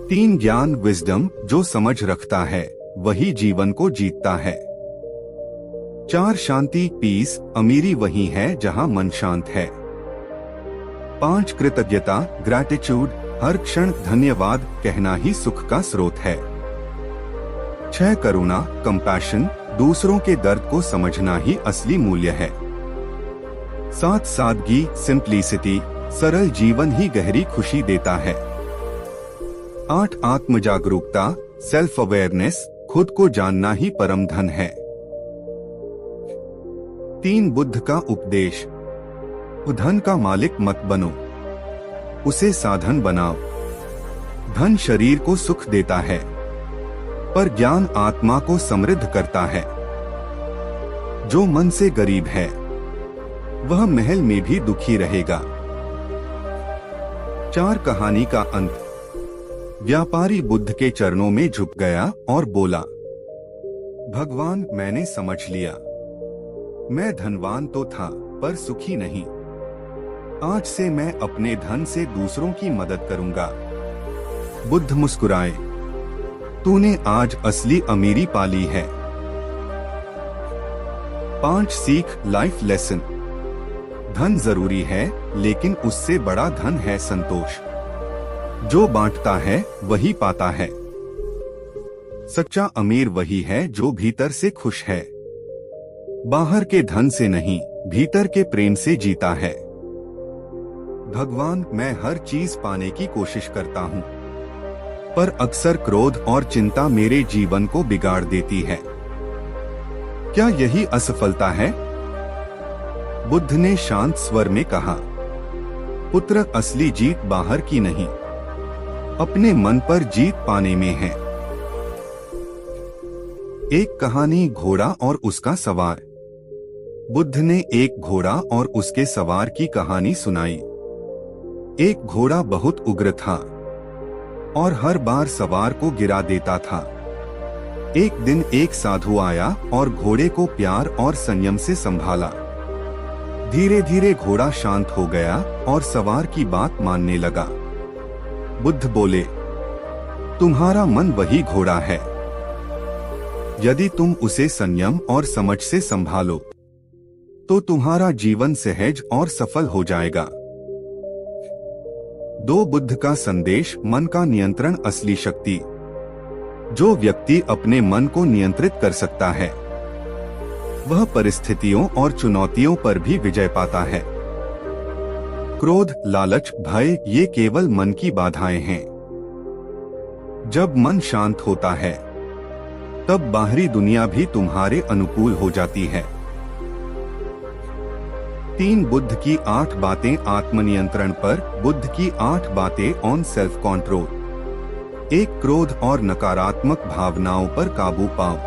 तीन ज्ञान, विजडम जो समझ रखता है वही जीवन को जीतता है। चार शांति, पीस अमीरी वही है जहां मन शांत है। पांच कृतज्ञता, ग्रैटिट्यूड हर क्षण धन्यवाद कहना ही सुख का स्रोत है। छह करुणा, कंपैशन दूसरों के दर्द को समझना ही असली मूल्य है। सात सादगी, सिंप्लिसिटी सरल जीवन ही गहरी खुशी देता है। आठ आत्म जागरूकता, सेल्फ अवेयरनेस खुद को जानना ही परम धन है। तीन बुद्ध का उपदेश, धन का मालिक मत बनो, उसे साधन बनाओ। धन शरीर को सुख देता है पर ज्ञान आत्मा को समृद्ध करता है। जो मन से गरीब है वह महल में भी दुखी रहेगा। चार कहानी का अंत, व्यापारी बुद्ध के चरणों में झुक गया और बोला, भगवान मैंने समझ लिया, मैं धनवान तो था पर सुखी नहीं। आज से मैं अपने धन से दूसरों की मदद करूंगा। बुद्ध मुस्कुराए, तूने आज असली अमीरी पाली है। 5 सीख, लाइफ लेसन। धन जरूरी है लेकिन उससे बड़ा धन है संतोष। जो बांटता है वही पाता है। सच्चा अमीर वही है जो भीतर से खुश है। बाहर के धन से नहीं, भीतर के प्रेम से जीता है। भगवान मैं हर चीज पाने की कोशिश करता हूँ पर अक्सर क्रोध और चिंता मेरे जीवन को बिगाड़ देती है। क्या यही असफलता है? बुद्ध ने शांत स्वर में कहा, पुत्र असली जीत बाहर की नहीं, अपने मन पर जीत पाने में है। एक कहानी, घोड़ा और उसका सवार। बुद्ध ने एक घोड़ा और उसके सवार की कहानी सुनाई। एक घोड़ा बहुत उग्र था और हर बार सवार को गिरा देता था। एक दिन एक साधु आया और घोड़े को प्यार और संयम से संभाला। धीरे धीरे घोड़ा शांत हो गया और सवार की बात मानने लगा। बुद्ध बोले, तुम्हारा मन वही घोड़ा है। यदि तुम उसे संयम और समझ से संभालो तो तुम्हारा जीवन सहज और सफल हो जाएगा। दो बुद्ध का संदेश, मन का नियंत्रण असली शक्ति। जो व्यक्ति अपने मन को नियंत्रित कर सकता है वह परिस्थितियों और चुनौतियों पर भी विजय पाता है। क्रोध, लालच, भय ये केवल मन की बाधाएं हैं। जब मन शांत होता है तब बाहरी दुनिया भी तुम्हारे अनुकूल हो जाती है। 3 बुद्ध की 8 बातें आत्मनियंत्रण पर। बुद्ध की 8 बातें ऑन सेल्फ कंट्रोल। 1 क्रोध और नकारात्मक भावनाओं पर काबू पाओ।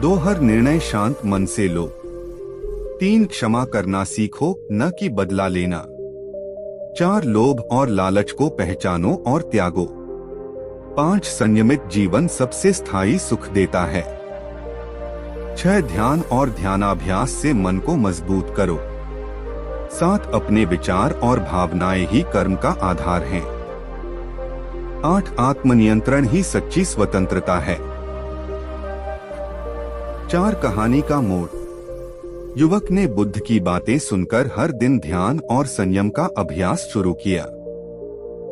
2 हर निर्णय शांत मन से लो। 3 क्षमा करना सीखो, न कि बदला लेना। 4 लोभ और लालच को पहचानो और त्यागो। 5 संयमित जीवन सबसे स्थायी सुख देता है। 6 ध्यान और ध्यानाभ्यास से मन को मजबूत करो। 7 अपने विचार और भावनाएं ही कर्म का आधार हैं। 8 आत्मनियंत्रण ही सच्ची स्वतंत्रता है। 4 कहानी का मोड़। युवक ने बुद्ध की बातें सुनकर हर दिन ध्यान और संयम का अभ्यास शुरू किया।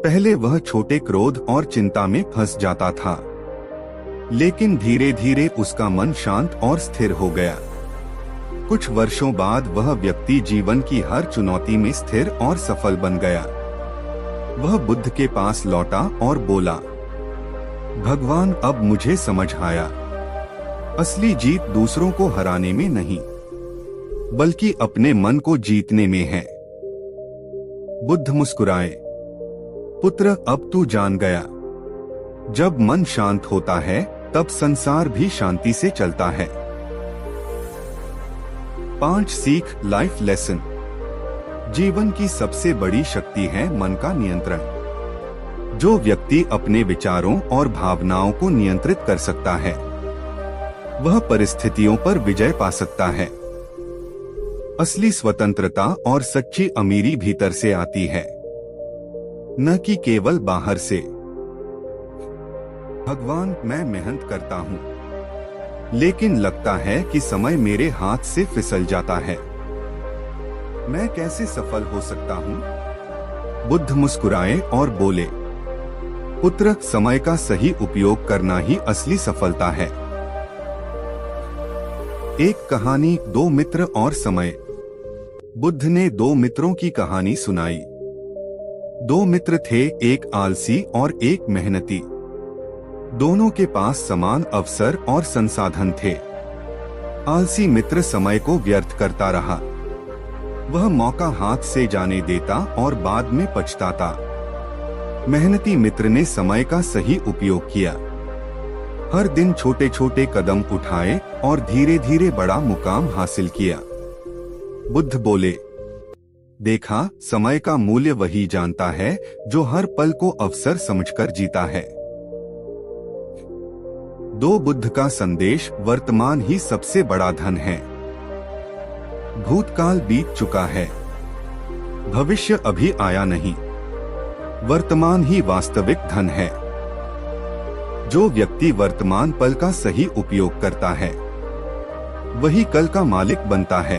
पहले वह छोटे क्रोध और चिंता में फंस जाता था, लेकिन धीरे धीरे उसका मन शांत और स्थिर हो गया। कुछ वर्षों बाद वह व्यक्ति जीवन की हर चुनौती में स्थिर और सफल बन गया। वह बुद्ध के पास लौटा और बोला, भगवान अब मुझे समझ आया, असली जीत दूसरों को हराने में नहीं बल्कि अपने मन को जीतने में है। बुद्ध मुस्कुराए, पुत्र अब तू जान गया, जब मन शांत होता है तब संसार भी शांति से चलता है। 5 सीख, लाइफ लेसन। जीवन की सबसे बड़ी शक्ति है मन का नियंत्रण। जो व्यक्ति अपने विचारों और भावनाओं को नियंत्रित कर सकता है वह परिस्थितियों पर विजय पा सकता है। असली स्वतंत्रता और सच्ची अमीरी भीतर से आती है, न कि केवल बाहर से। भगवान, मैं मेहनत करता हूँ, लेकिन लगता है कि समय मेरे हाथ से फिसल जाता है। मैं कैसे सफल हो सकता हूँ? बुद्ध मुस्कुराए और बोले, पुत्र, समय का सही उपयोग करना ही असली सफलता है। एक कहानी, दो मित्र और समय। बुद्ध ने दो मित्रों की कहानी सुनाई। दो मित्र थे, एक आलसी और एक मेहनती। दोनों के पास समान अवसर और संसाधन थे। आलसी मित्र समय को व्यर्थ करता रहा। वह मौका हाथ से जाने देता और बाद में पछताता। मेहनती मित्र ने समय का सही उपयोग किया। हर दिन छोटे छोटे कदम उठाए और धीरे धीरे बड़ा मुकाम हासिल किया। बुद्ध बोले, देखा, समय का मूल्य वही जानता है जो हर पल को अवसर समझकर जीता है। दो बुद्ध का संदेश, वर्तमान ही सबसे बड़ा धन है। भूतकाल बीत चुका है, भविष्य अभी आया नहीं। वर्तमान ही वास्तविक धन है। जो व्यक्ति वर्तमान पल का सही उपयोग करता है वही कल का मालिक बनता है।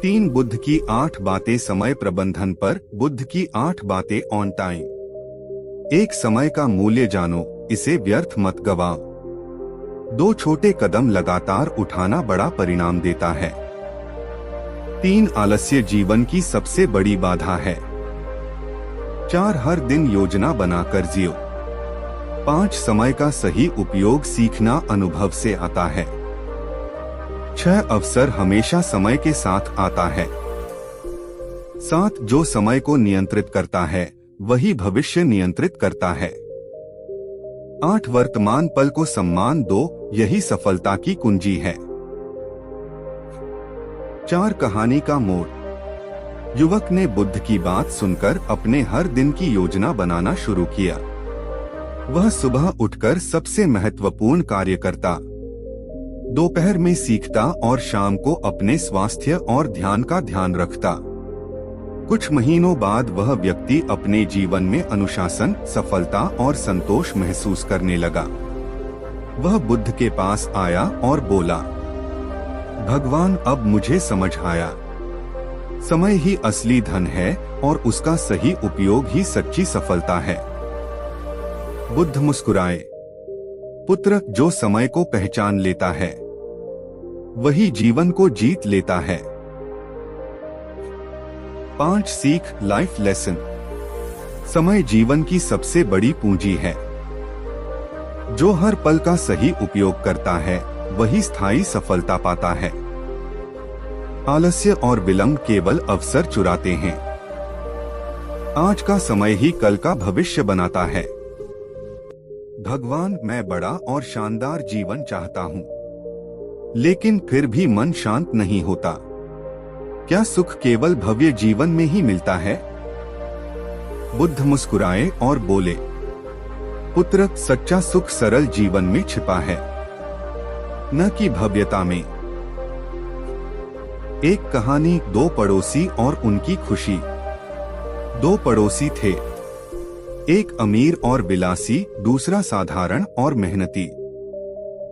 3 बुद्ध की 8 बातें समय प्रबंधन पर। बुद्ध की 8 बातें ऑन टाइम। 1 समय का मूल्य जानो, इसे व्यर्थ मत गवाओ। 2 छोटे कदम लगातार उठाना बड़ा परिणाम देता है। 3 आलस्य जीवन की सबसे बड़ी बाधा है। 4 हर दिन योजना बनाकर जियो। 5 समय का सही उपयोग सीखना अनुभव से आता है। 6 अवसर हमेशा समय के साथ आता है। 7 जो समय को नियंत्रित करता है वही भविष्य नियंत्रित करता है। 8 वर्तमान पल को सम्मान दो, यही सफलता की कुंजी है। 4 कहानी का मोड़। युवक ने बुद्ध की बात सुनकर अपने हर दिन की योजना बनाना शुरू किया। वह सुबह उठकर सबसे महत्वपूर्ण कार्य करता, दोपहर में सीखता और शाम को अपने स्वास्थ्य और ध्यान का ध्यान रखता। कुछ महीनों बाद वह व्यक्ति अपने जीवन में अनुशासन, सफलता और संतोष महसूस करने लगा। वह बुद्ध के पास आया और बोला, भगवान, अब मुझे समझ आया। समय ही असली धन है और उसका सही उपयोग ही सच्ची सफलता है। बुद्ध मुस्कुराए, पुत्र, जो समय को पहचान लेता है वही जीवन को जीत लेता है। 5 सीख, लाइफ लेसन। समय जीवन की सबसे बड़ी पूंजी है। जो हर पल का सही उपयोग करता है वही स्थायी सफलता पाता है। आलस्य और विलंब केवल अवसर चुराते हैं। आज का समय ही कल का भविष्य बनाता है। भगवान, मैं बड़ा और शानदार जीवन चाहता हूँ, लेकिन फिर भी मन शांत नहीं होता। क्या सुख केवल भव्य जीवन में ही मिलता है? बुद्ध मुस्कुराए और बोले, पुत्र, सच्चा सुख सरल जीवन में छिपा है, न कि भव्यता में। एक कहानी, 2 पड़ोसी और उनकी खुशी। 2 पड़ोसी थे, एक अमीर और विलासी, दूसरा साधारण और मेहनती।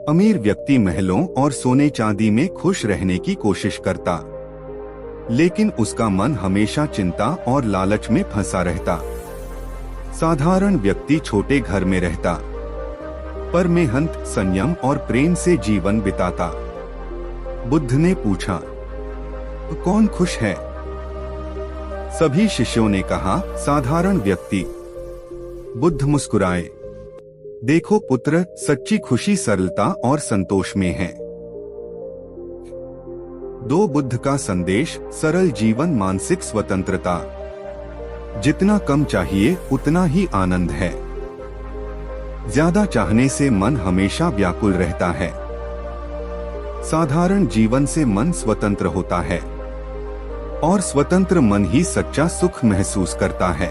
अमीर व्यक्ति महलों और सोने चांदी में खुश रहने की कोशिश करता, लेकिन उसका मन हमेशा चिंता और लालच में फंसा रहता। साधारण व्यक्ति छोटे घर में रहता, पर मेहनत, संयम और प्रेम से जीवन बिताता। बुद्ध ने पूछा, कौन खुश है? सभी शिष्यों ने कहा, साधारण व्यक्ति। बुद्ध मुस्कुराए, देखो पुत्र, सच्ची खुशी सरलता और संतोष में है। 2 बुद्ध का संदेश, सरल जीवन, मानसिक स्वतंत्रता। जितना कम चाहिए उतना ही आनंद है। ज्यादा चाहने से मन हमेशा व्याकुल रहता है। साधारण जीवन से मन स्वतंत्र होता है और स्वतंत्र मन ही सच्चा सुख महसूस करता है।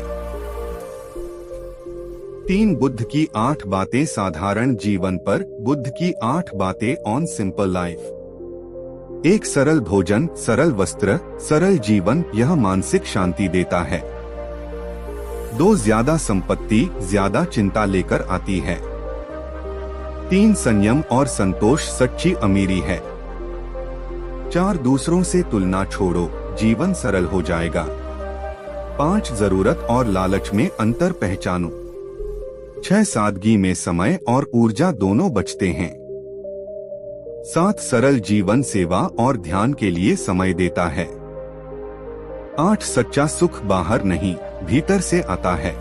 3 बुद्ध की 8 बातें साधारण जीवन पर, बुद्ध की 8 बातें ऑन सिंपल लाइफ। 1 सरल भोजन, सरल वस्त्र, सरल जीवन, यह मानसिक शांति देता है। 2 ज्यादा संपत्ति ज्यादा चिंता लेकर आती है। 3 संयम और संतोष सच्ची अमीरी है। 4 दूसरों से तुलना छोड़ो, जीवन सरल हो जाएगा। 5 जरूरत और लालच में अंतर पहचानो। 6 सादगी में समय और ऊर्जा दोनों बचते हैं। 7 सरल जीवन सेवा और ध्यान के लिए समय देता है। 8 सच्चा सुख बाहर नहीं भीतर से आता है।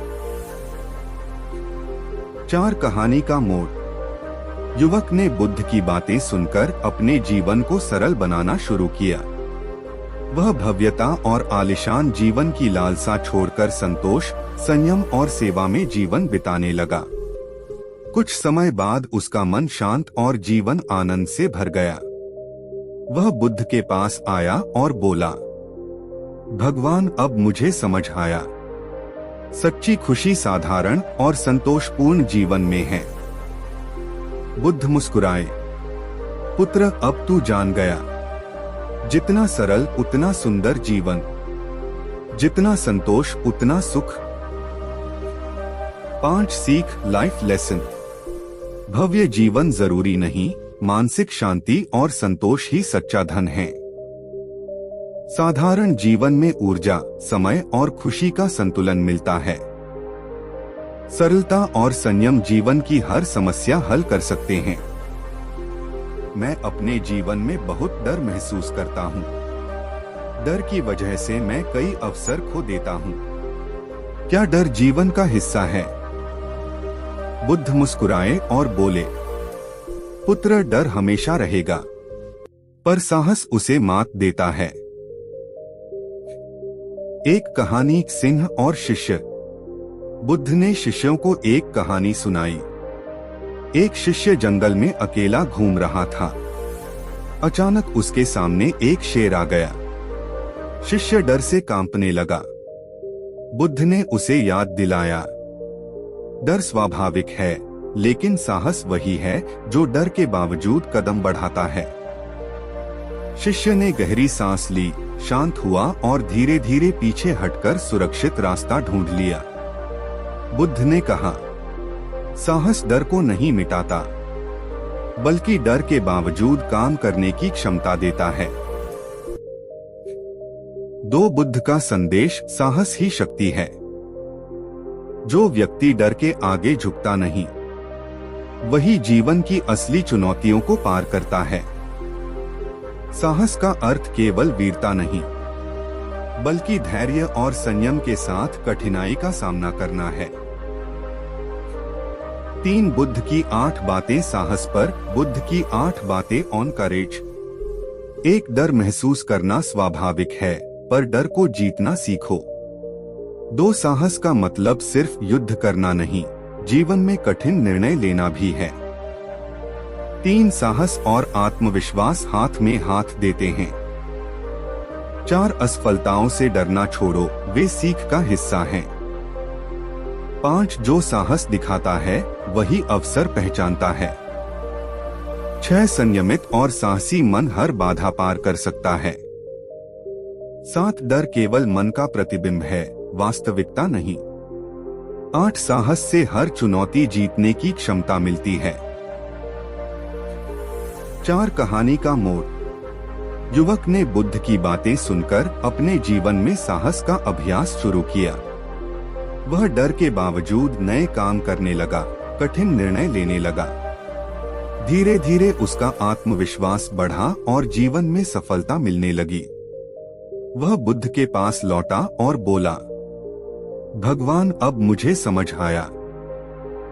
4 कहानी का मोड़। युवक ने बुद्ध की बातें सुनकर अपने जीवन को सरल बनाना शुरू किया। वह भव्यता और आलिशान जीवन की लालसा छोड़कर संतोष, संयम और सेवा में जीवन बिताने लगा। कुछ समय बाद उसका मन शांत और जीवन आनंद से भर गया। वह बुद्ध के पास आया और बोला, भगवान, अब मुझे समझ आया। सच्ची खुशी साधारण और संतोषपूर्ण जीवन में है। बुद्ध मुस्कुराए, पुत्र, अब तू जान गया। जितना सरल उतना सुंदर जीवन, जितना संतोष उतना सुख। 5 सीख लाइफ लेसन। भव्य जीवन जरूरी नहीं, मानसिक शांति और संतोष ही सच्चा धन है। साधारण जीवन में ऊर्जा, समय और खुशी का संतुलन मिलता है। सरलता और संयम जीवन की हर समस्या हल कर सकते हैं। मैं अपने जीवन में बहुत डर महसूस करता हूँ। डर की वजह से मैं कई अवसर खो देता हूँ। क्या डर जीवन का हिस्सा है? बुद्ध मुस्कुराए और बोले, पुत्र, डर हमेशा रहेगा, पर साहस उसे मात देता है। एक कहानी, सिंह और शिष्य। बुद्ध ने शिष्यों को एक कहानी सुनाई। एक शिष्य जंगल में अकेला घूम रहा था। अचानक उसके सामने एक शेर आ गया। शिष्य डर से कांपने लगा। बुद्ध ने उसे याद दिलाया, डर स्वाभाविक है, लेकिन साहस वही है जो डर के बावजूद कदम बढ़ाता है। शिष्य ने गहरी सांस ली, शांत हुआ और धीरे धीरे पीछे हटकर सुरक्षित रास्ता ढूंढ लिया। बुद्ध ने कहा, साहस डर को नहीं मिटाता, बल्कि डर के बावजूद काम करने की क्षमता देता है। 2 बुद्ध का संदेश, साहस ही शक्ति है। जो व्यक्ति डर के आगे झुकता नहीं, वही जीवन की असली चुनौतियों को पार करता है। साहस का अर्थ केवल वीरता नहीं, बल्कि धैर्य और संयम के साथ कठिनाई का सामना करना है। 3 बुद्ध की 8 बातें साहस पर, बुद्ध की 8 बातें ऑन करेज। 1 डर महसूस करना स्वाभाविक है, पर डर को जीतना सीखो। 2 साहस का मतलब सिर्फ युद्ध करना नहीं, जीवन में कठिन निर्णय लेना भी है। 3 साहस और आत्मविश्वास हाथ में हाथ देते हैं। 4 असफलताओं से डरना छोड़ो, वे सीख का हिस्सा हैं। 5 जो साहस दिखाता है वही अवसर पहचानता है। 6 संयमित और साहसी मन हर बाधा पार कर सकता है। 7 डर केवल मन का प्रतिबिंब है, वास्तविकता नहीं। 8 साहस से हर चुनौती जीतने की क्षमता मिलती है। 4 कहानी का मोड़। युवक ने बुद्ध की बातें सुनकर अपने जीवन में साहस का अभ्यास शुरू किया। वह डर के बावजूद नए काम करने लगा, कठिन निर्णय लेने लगा। धीरे धीरे उसका आत्मविश्वास बढ़ा और जीवन में सफलता मिलने लगी। वह बुद्ध के पास लौटा और बोला, भगवान, अब मुझे समझ आया।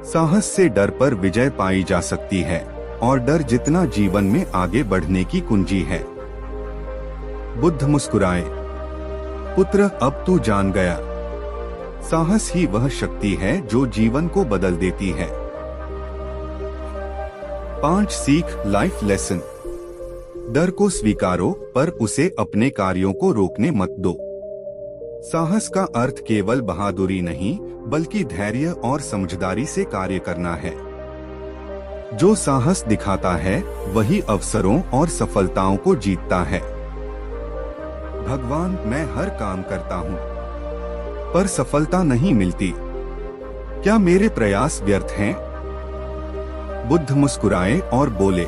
साहस से डर पर विजय पाई जा सकती है और डर जितना जीवन में आगे बढ़ने की कुंजी है। बुद्ध मुस्कुराए, पुत्र, अब तू जान गया। साहस ही वह शक्ति है जो जीवन को बदल देती है। 5 सीख लाइफ लेसन। डर को स्वीकारो, पर उसे अपने कार्यों को रोकने मत दो। साहस का अर्थ केवल बहादुरी नहीं, बल्कि धैर्य और समझदारी से कार्य करना है। जो साहस दिखाता है वही अवसरों और सफलताओं को जीतता है। भगवान, मैं हर काम करता हूँ, पर सफलता नहीं मिलती। क्या मेरे प्रयास व्यर्थ हैं? बुद्ध मुस्कुराए और बोले,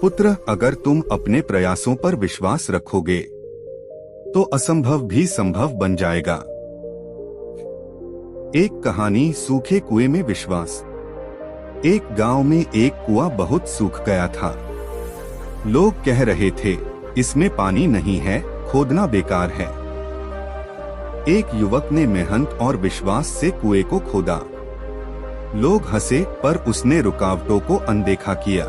पुत्र, अगर तुम अपने प्रयासों पर विश्वास रखोगे तो असंभव भी संभव बन जाएगा। एक कहानी, सूखे कुएं में विश्वास। एक गांव में एक कुआं बहुत सूख गया था। लोग कह रहे थे, इसमें पानी नहीं है, खोदना बेकार है। एक युवक ने मेहनत और विश्वास से कुएं को खोदा। लोग हंसे, पर उसने रुकावटों को अनदेखा किया।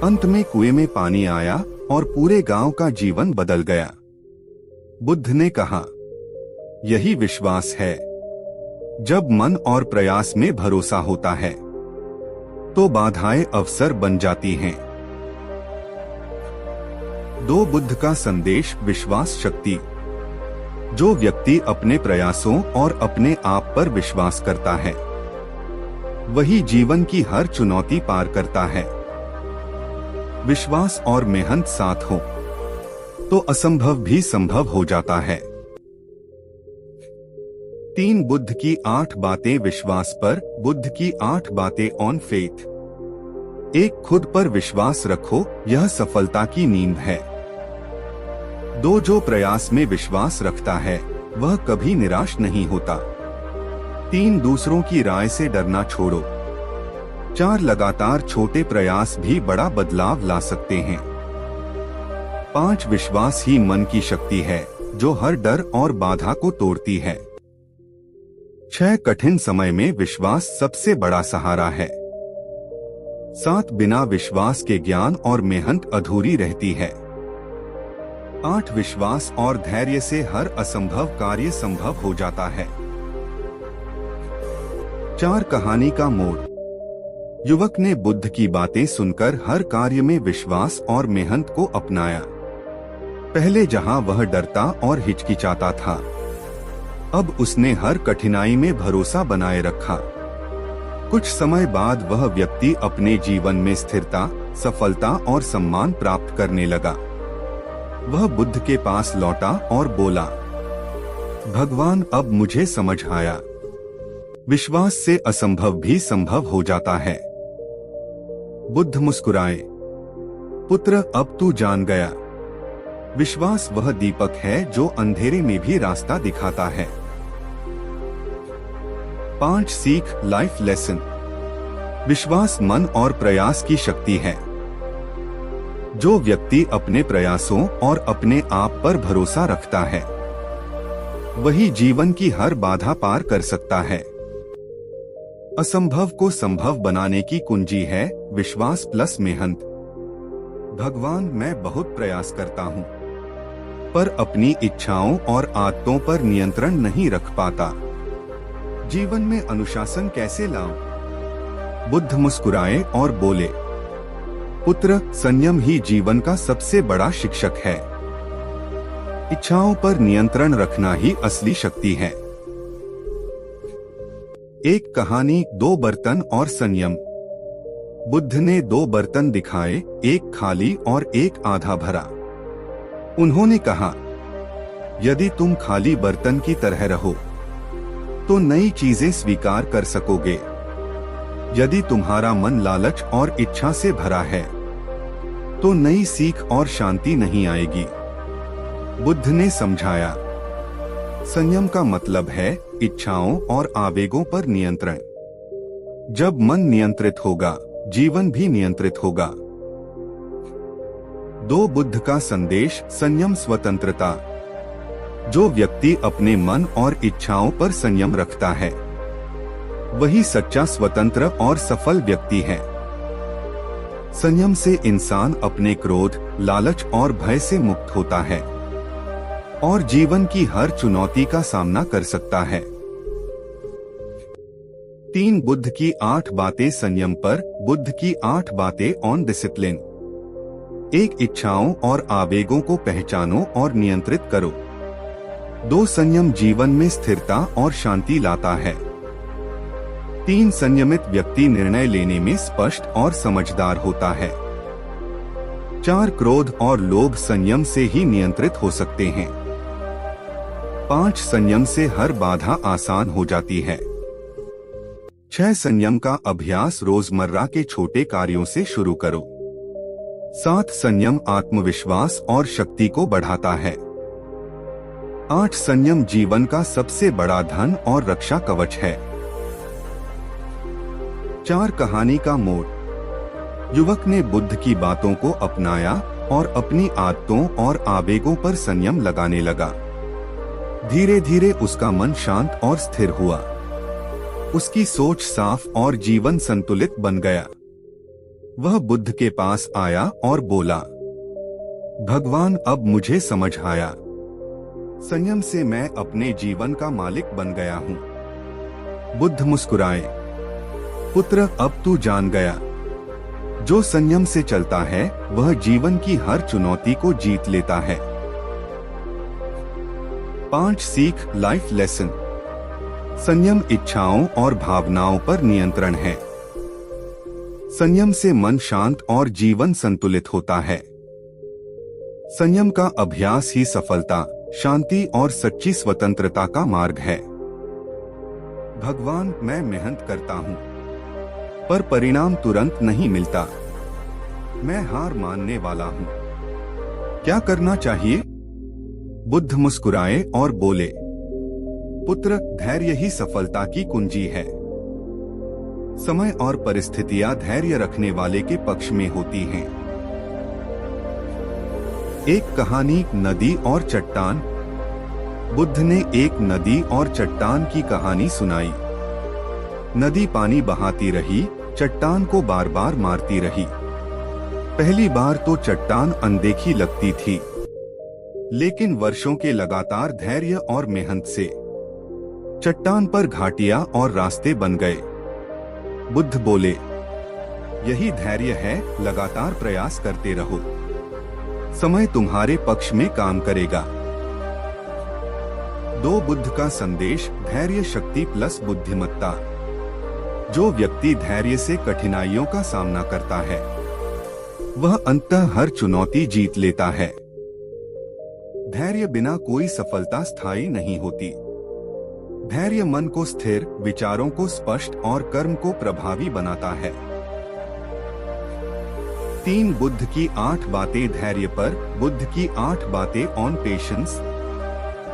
अंत में कुएं में पानी आया और पूरे गांव का जीवन बदल गया। बुद्ध ने कहा, यही विश्वास है। जब मन और प्रयास में भरोसा होता है तो बाधाएं अवसर बन जाती हैं। 2 बुद्ध का संदेश, विश्वास शक्ति। जो व्यक्ति अपने प्रयासों और अपने आप पर विश्वास करता है वही जीवन की हर चुनौती पार करता है। विश्वास और मेहनत साथ हो तो असंभव भी संभव हो जाता है। 3 बुद्ध की 8 बातें विश्वास पर। बुद्ध की 8 बातें ऑन फेथ। 1, खुद पर विश्वास रखो, यह सफलता की नींव है। 2, जो प्रयास में विश्वास रखता है वह कभी निराश नहीं होता। 3, दूसरों की राय से डरना छोड़ो। 4, लगातार छोटे प्रयास भी बड़ा बदलाव ला सकते हैं। 5, विश्वास ही मन की शक्ति है जो हर डर और बाधा को तोड़ती है। 6, कठिन समय में विश्वास सबसे बड़ा सहारा है। 7, बिना विश्वास के ज्ञान और मेहनत अधूरी रहती है। 8, विश्वास और धैर्य से हर असंभव कार्य संभव हो जाता है। 4, कहानी का मोड़। युवक ने बुद्ध की बातें सुनकर हर कार्य में विश्वास और मेहनत को अपनाया। पहले जहां वह डरता और हिचकिचाता था, अब उसने हर कठिनाई में भरोसा बनाए रखा। कुछ समय बाद वह व्यक्ति अपने जीवन में स्थिरता, सफलता और सम्मान प्राप्त करने लगा। वह बुद्ध के पास लौटा और बोला, भगवान, अब मुझे समझ आया, विश्वास से असंभव भी संभव हो जाता है। बुद्ध मुस्कुराए, पुत्र, अब तू जान गया। विश्वास वह दीपक है जो अंधेरे में भी रास्ता दिखाता है। 5, सीख, लाइफ लेसन। विश्वास मन और प्रयास की शक्ति है। जो व्यक्ति अपने प्रयासों और अपने आप पर भरोसा रखता है वही जीवन की हर बाधा पार कर सकता है। असंभव को संभव बनाने की कुंजी है विश्वास प्लस मेहनत। भगवान, मैं बहुत प्रयास करता हूँ, पर अपनी इच्छाओं और आदतों पर नियंत्रण नहीं रख पाता। जीवन में अनुशासन कैसे लाऊं? बुद्ध मुस्कुराए और बोले, पुत्र, संयम ही जीवन का सबसे बड़ा शिक्षक है। इच्छाओं पर नियंत्रण रखना ही असली शक्ति है। एक कहानी, 2 बर्तन और संयम। बुद्ध ने 2 बर्तन दिखाए, एक खाली और एक आधा भरा। उन्होंने कहा, यदि तुम खाली बर्तन की तरह रहो तो नई चीजें स्वीकार कर सकोगे। यदि तुम्हारा मन लालच और इच्छा से भरा है तो नई सीख और शांति नहीं आएगी। बुद्ध ने समझाया, संयम का मतलब है इच्छाओं और आवेगों पर नियंत्रण। जब मन नियंत्रित होगा, जीवन भी नियंत्रित होगा। 2 बुद्ध का संदेश, संयम, स्वतंत्रता। जो व्यक्ति अपने मन और इच्छाओं पर संयम रखता है वही सच्चा स्वतंत्र और सफल व्यक्ति है। संयम से इंसान अपने क्रोध, लालच और भय से मुक्त होता है और जीवन की हर चुनौती का सामना कर सकता है। 3 बुद्ध की 8 बातें संयम पर। बुद्ध की 8 बातें ऑन डिसिप्लिन। 1, इच्छाओं और आवेगों को पहचानो और नियंत्रित करो। 2 संयम जीवन में स्थिरता और शांति लाता है। 3 संयमित व्यक्ति निर्णय लेने में स्पष्ट और समझदार होता है। 4 क्रोध और लोभ संयम से ही नियंत्रित हो सकते हैं। 5 संयम से हर बाधा आसान हो जाती है। 6 संयम का अभ्यास रोजमर्रा के छोटे कार्यों से शुरू करो। 7 संयम आत्मविश्वास और शक्ति को बढ़ाता है। 8 संयम जीवन का सबसे बड़ा धन और रक्षा कवच है। 4 कहानी का मोड़। युवक ने बुद्ध की बातों को अपनाया और अपनी आदतों और आवेगों पर संयम लगाने लगा। धीरे धीरे उसका मन शांत और स्थिर हुआ। उसकी सोच साफ और जीवन संतुलित बन गया। वह बुद्ध के पास आया और बोला, भगवान, अब मुझे समझ आया। संयम से मैं अपने जीवन का मालिक बन गया हूँ। बुद्ध मुस्कुराए, पुत्र, अब तू जान गया। जो संयम से चलता है वह जीवन की हर चुनौती को जीत लेता है। 5 सीख लाइफ लेसन। संयम इच्छाओं और भावनाओं पर नियंत्रण है। संयम से मन शांत और जीवन संतुलित होता है। संयम का अभ्यास ही सफलता, शांति और सच्ची स्वतंत्रता का मार्ग है। भगवान, मैं मेहनत करता हूँ, पर परिणाम तुरंत नहीं मिलता। मैं हार मानने वाला हूँ। क्या करना चाहिए? बुद्ध मुस्कुराए और बोले, पुत्र, धैर्य ही सफलता की कुंजी है। समय और परिस्थितियां धैर्य रखने वाले के पक्ष में होती हैं। एक कहानी, नदी और चट्टान। बुद्ध ने एक नदी और चट्टान की कहानी सुनाई। नदी पानी बहाती रही, चट्टान को बार बार मारती रही। पहली बार तो चट्टान अनदेखी लगती थी, लेकिन वर्षों के लगातार धैर्य और मेहनत से चट्टान पर घाटियां और रास्ते बन गए। बुद्ध बोले, यही धैर्य है, लगातार प्रयास करते रहो। समय तुम्हारे पक्ष में काम करेगा। 2 बुद्ध का संदेश, धैर्य शक्ति प्लस बुद्धिमत्ता। जो व्यक्ति धैर्य से कठिनाइयों का सामना करता है वह अंततः हर चुनौती जीत लेता है। धैर्य बिना कोई सफलता स्थायी नहीं होती। धैर्य मन को स्थिर, विचारों को स्पष्ट और कर्म को प्रभावी बनाता है। 3 बुद्ध की 8 बातें धैर्य पर। बुद्ध की 8 बातें ऑन पेशेंस।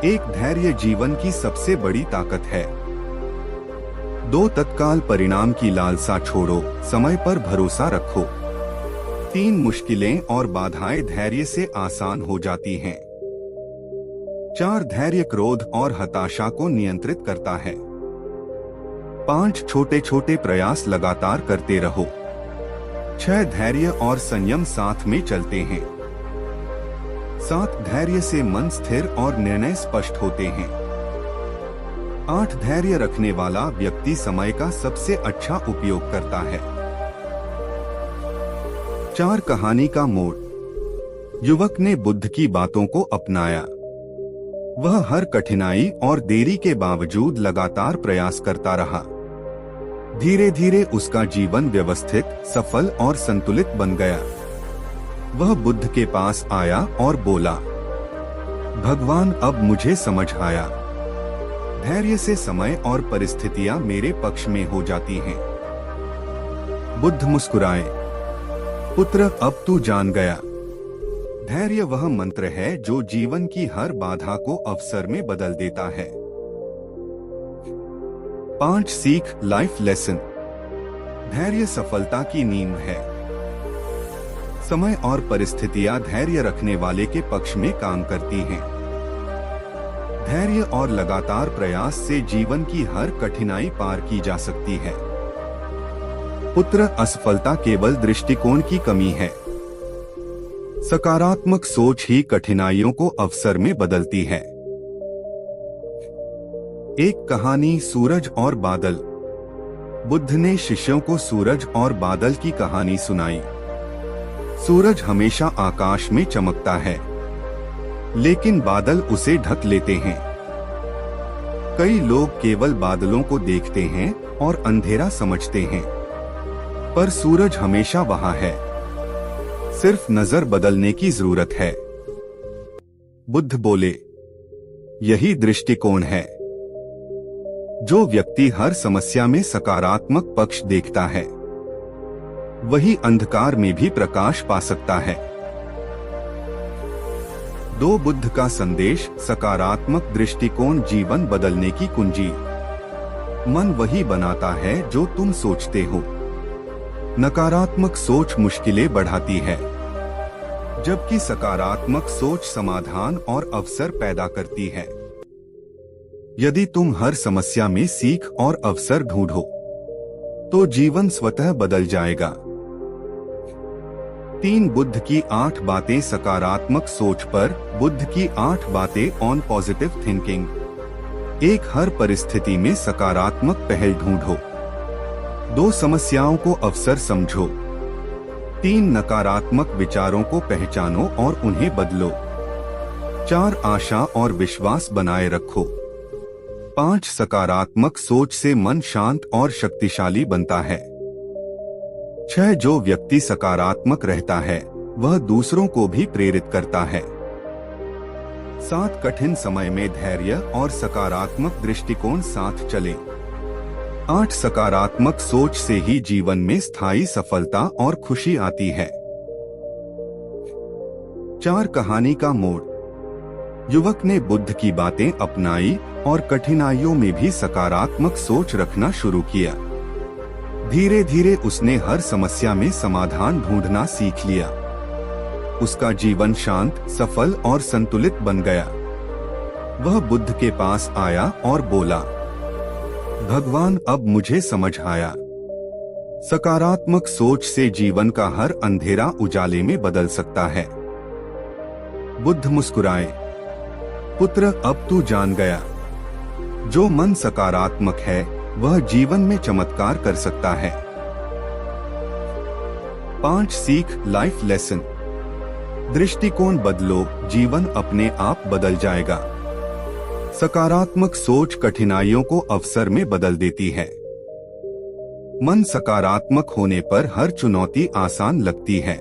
1 धैर्य जीवन की सबसे बड़ी ताकत है। 2 तत्काल परिणाम की लालसा छोड़ो, समय पर भरोसा रखो। 3 मुश्किलें और बाधाएं धैर्य से आसान हो जाती हैं। 4 धैर्य क्रोध और हताशा को नियंत्रित करता है। 5 छोटे छोटे प्रयास लगातार करते रहो। 6 धैर्य और संयम साथ में चलते हैं। 7 धैर्य से मन स्थिर और निर्णय स्पष्ट होते हैं। 8 धैर्य रखने वाला व्यक्ति समय का सबसे अच्छा उपयोग करता है। 4 कहानी का मोड़। युवक ने बुद्ध की बातों को अपनाया। वह हर कठिनाई और देरी के बावजूद लगातार प्रयास करता रहा। धीरे धीरे उसका जीवन व्यवस्थित, सफल और संतुलित बन गया। वह बुद्ध के पास आया और बोला, भगवान, अब मुझे समझ आया। धैर्य से समय और परिस्थितियां मेरे पक्ष में हो जाती हैं। बुद्ध मुस्कुराए, पुत्र, अब तू जान गया। धैर्य वह मंत्र है जो जीवन की हर बाधा को अवसर में बदल देता है। 5 सीख लाइफ लेसन। धैर्य सफलता की नींव है। समय और परिस्थितियां धैर्य रखने वाले के पक्ष में काम करती हैं। धैर्य और लगातार प्रयास से जीवन की हर कठिनाई पार की जा सकती है। पुत्र, असफलता केवल दृष्टिकोण की कमी है। सकारात्मक सोच ही कठिनाइयों को अवसर में बदलती है। एक कहानी, सूरज और बादल। बुद्ध ने शिष्यों को सूरज और बादल की कहानी सुनाई। सूरज हमेशा आकाश में चमकता है, लेकिन बादल उसे ढक लेते हैं। कई लोग केवल बादलों को देखते हैं और अंधेरा समझते हैं, पर सूरज हमेशा वहां है। सिर्फ नजर बदलने की जरूरत है। बुद्ध बोले, यही दृष्टिकोण है। जो व्यक्ति हर समस्या में सकारात्मक पक्ष देखता है, वही अंधकार में भी प्रकाश पा सकता है। 2 बुद्ध का संदेश, सकारात्मक दृष्टिकोण जीवन बदलने की कुंजी। मन वही बनाता है जो तुम सोचते हो। नकारात्मक सोच मुश्किलें बढ़ाती है, जबकि सकारात्मक सोच समाधान और अवसर पैदा करती है। यदि तुम हर समस्या में सीख और अवसर ढूंढो, तो जीवन स्वतः बदल जाएगा। 3 बुद्ध की 8 बातें सकारात्मक सोच पर। बुद्ध की 8 बातें ऑन पॉजिटिव थिंकिंग। 1 हर परिस्थिति में सकारात्मक पहल ढूंढो। 2 समस्याओं को अवसर समझो। 3 नकारात्मक विचारों को पहचानो और उन्हें बदलो। 4 आशा और विश्वास बनाए रखो। 5 सकारात्मक सोच से मन शांत और शक्तिशाली बनता है। 6 जो व्यक्ति सकारात्मक रहता है, वह दूसरों को भी प्रेरित करता है। 7 कठिन समय में धैर्य और सकारात्मक दृष्टिकोण साथ चले। 8 सकारात्मक सोच से ही जीवन में स्थायी सफलता और खुशी आती है। 4 कहानी का मोड़। युवक ने बुद्ध की बातें अपनाई और कठिनाइयों में भी सकारात्मक सोच रखना शुरू किया। धीरे धीरे उसने हर समस्या में समाधान ढूंढना सीख लिया। उसका जीवन शांत, सफल और संतुलित बन गया। वह बुद्ध के पास आया और बोला, भगवान, अब मुझे समझ आया। सकारात्मक सोच से जीवन का हर अंधेरा उजाले में बदल सकता है। बुद्ध मुस्कुराए, पुत्र, अब तू जान गया। जो मन सकारात्मक है, वह जीवन में चमत्कार कर सकता है। 5 सीख, लाइफ लेसन। दृष्टिकोण बदलो, जीवन अपने आप बदल जाएगा। सकारात्मक सोच कठिनाइयों को अवसर में बदल देती है। मन सकारात्मक होने पर हर चुनौती आसान लगती है।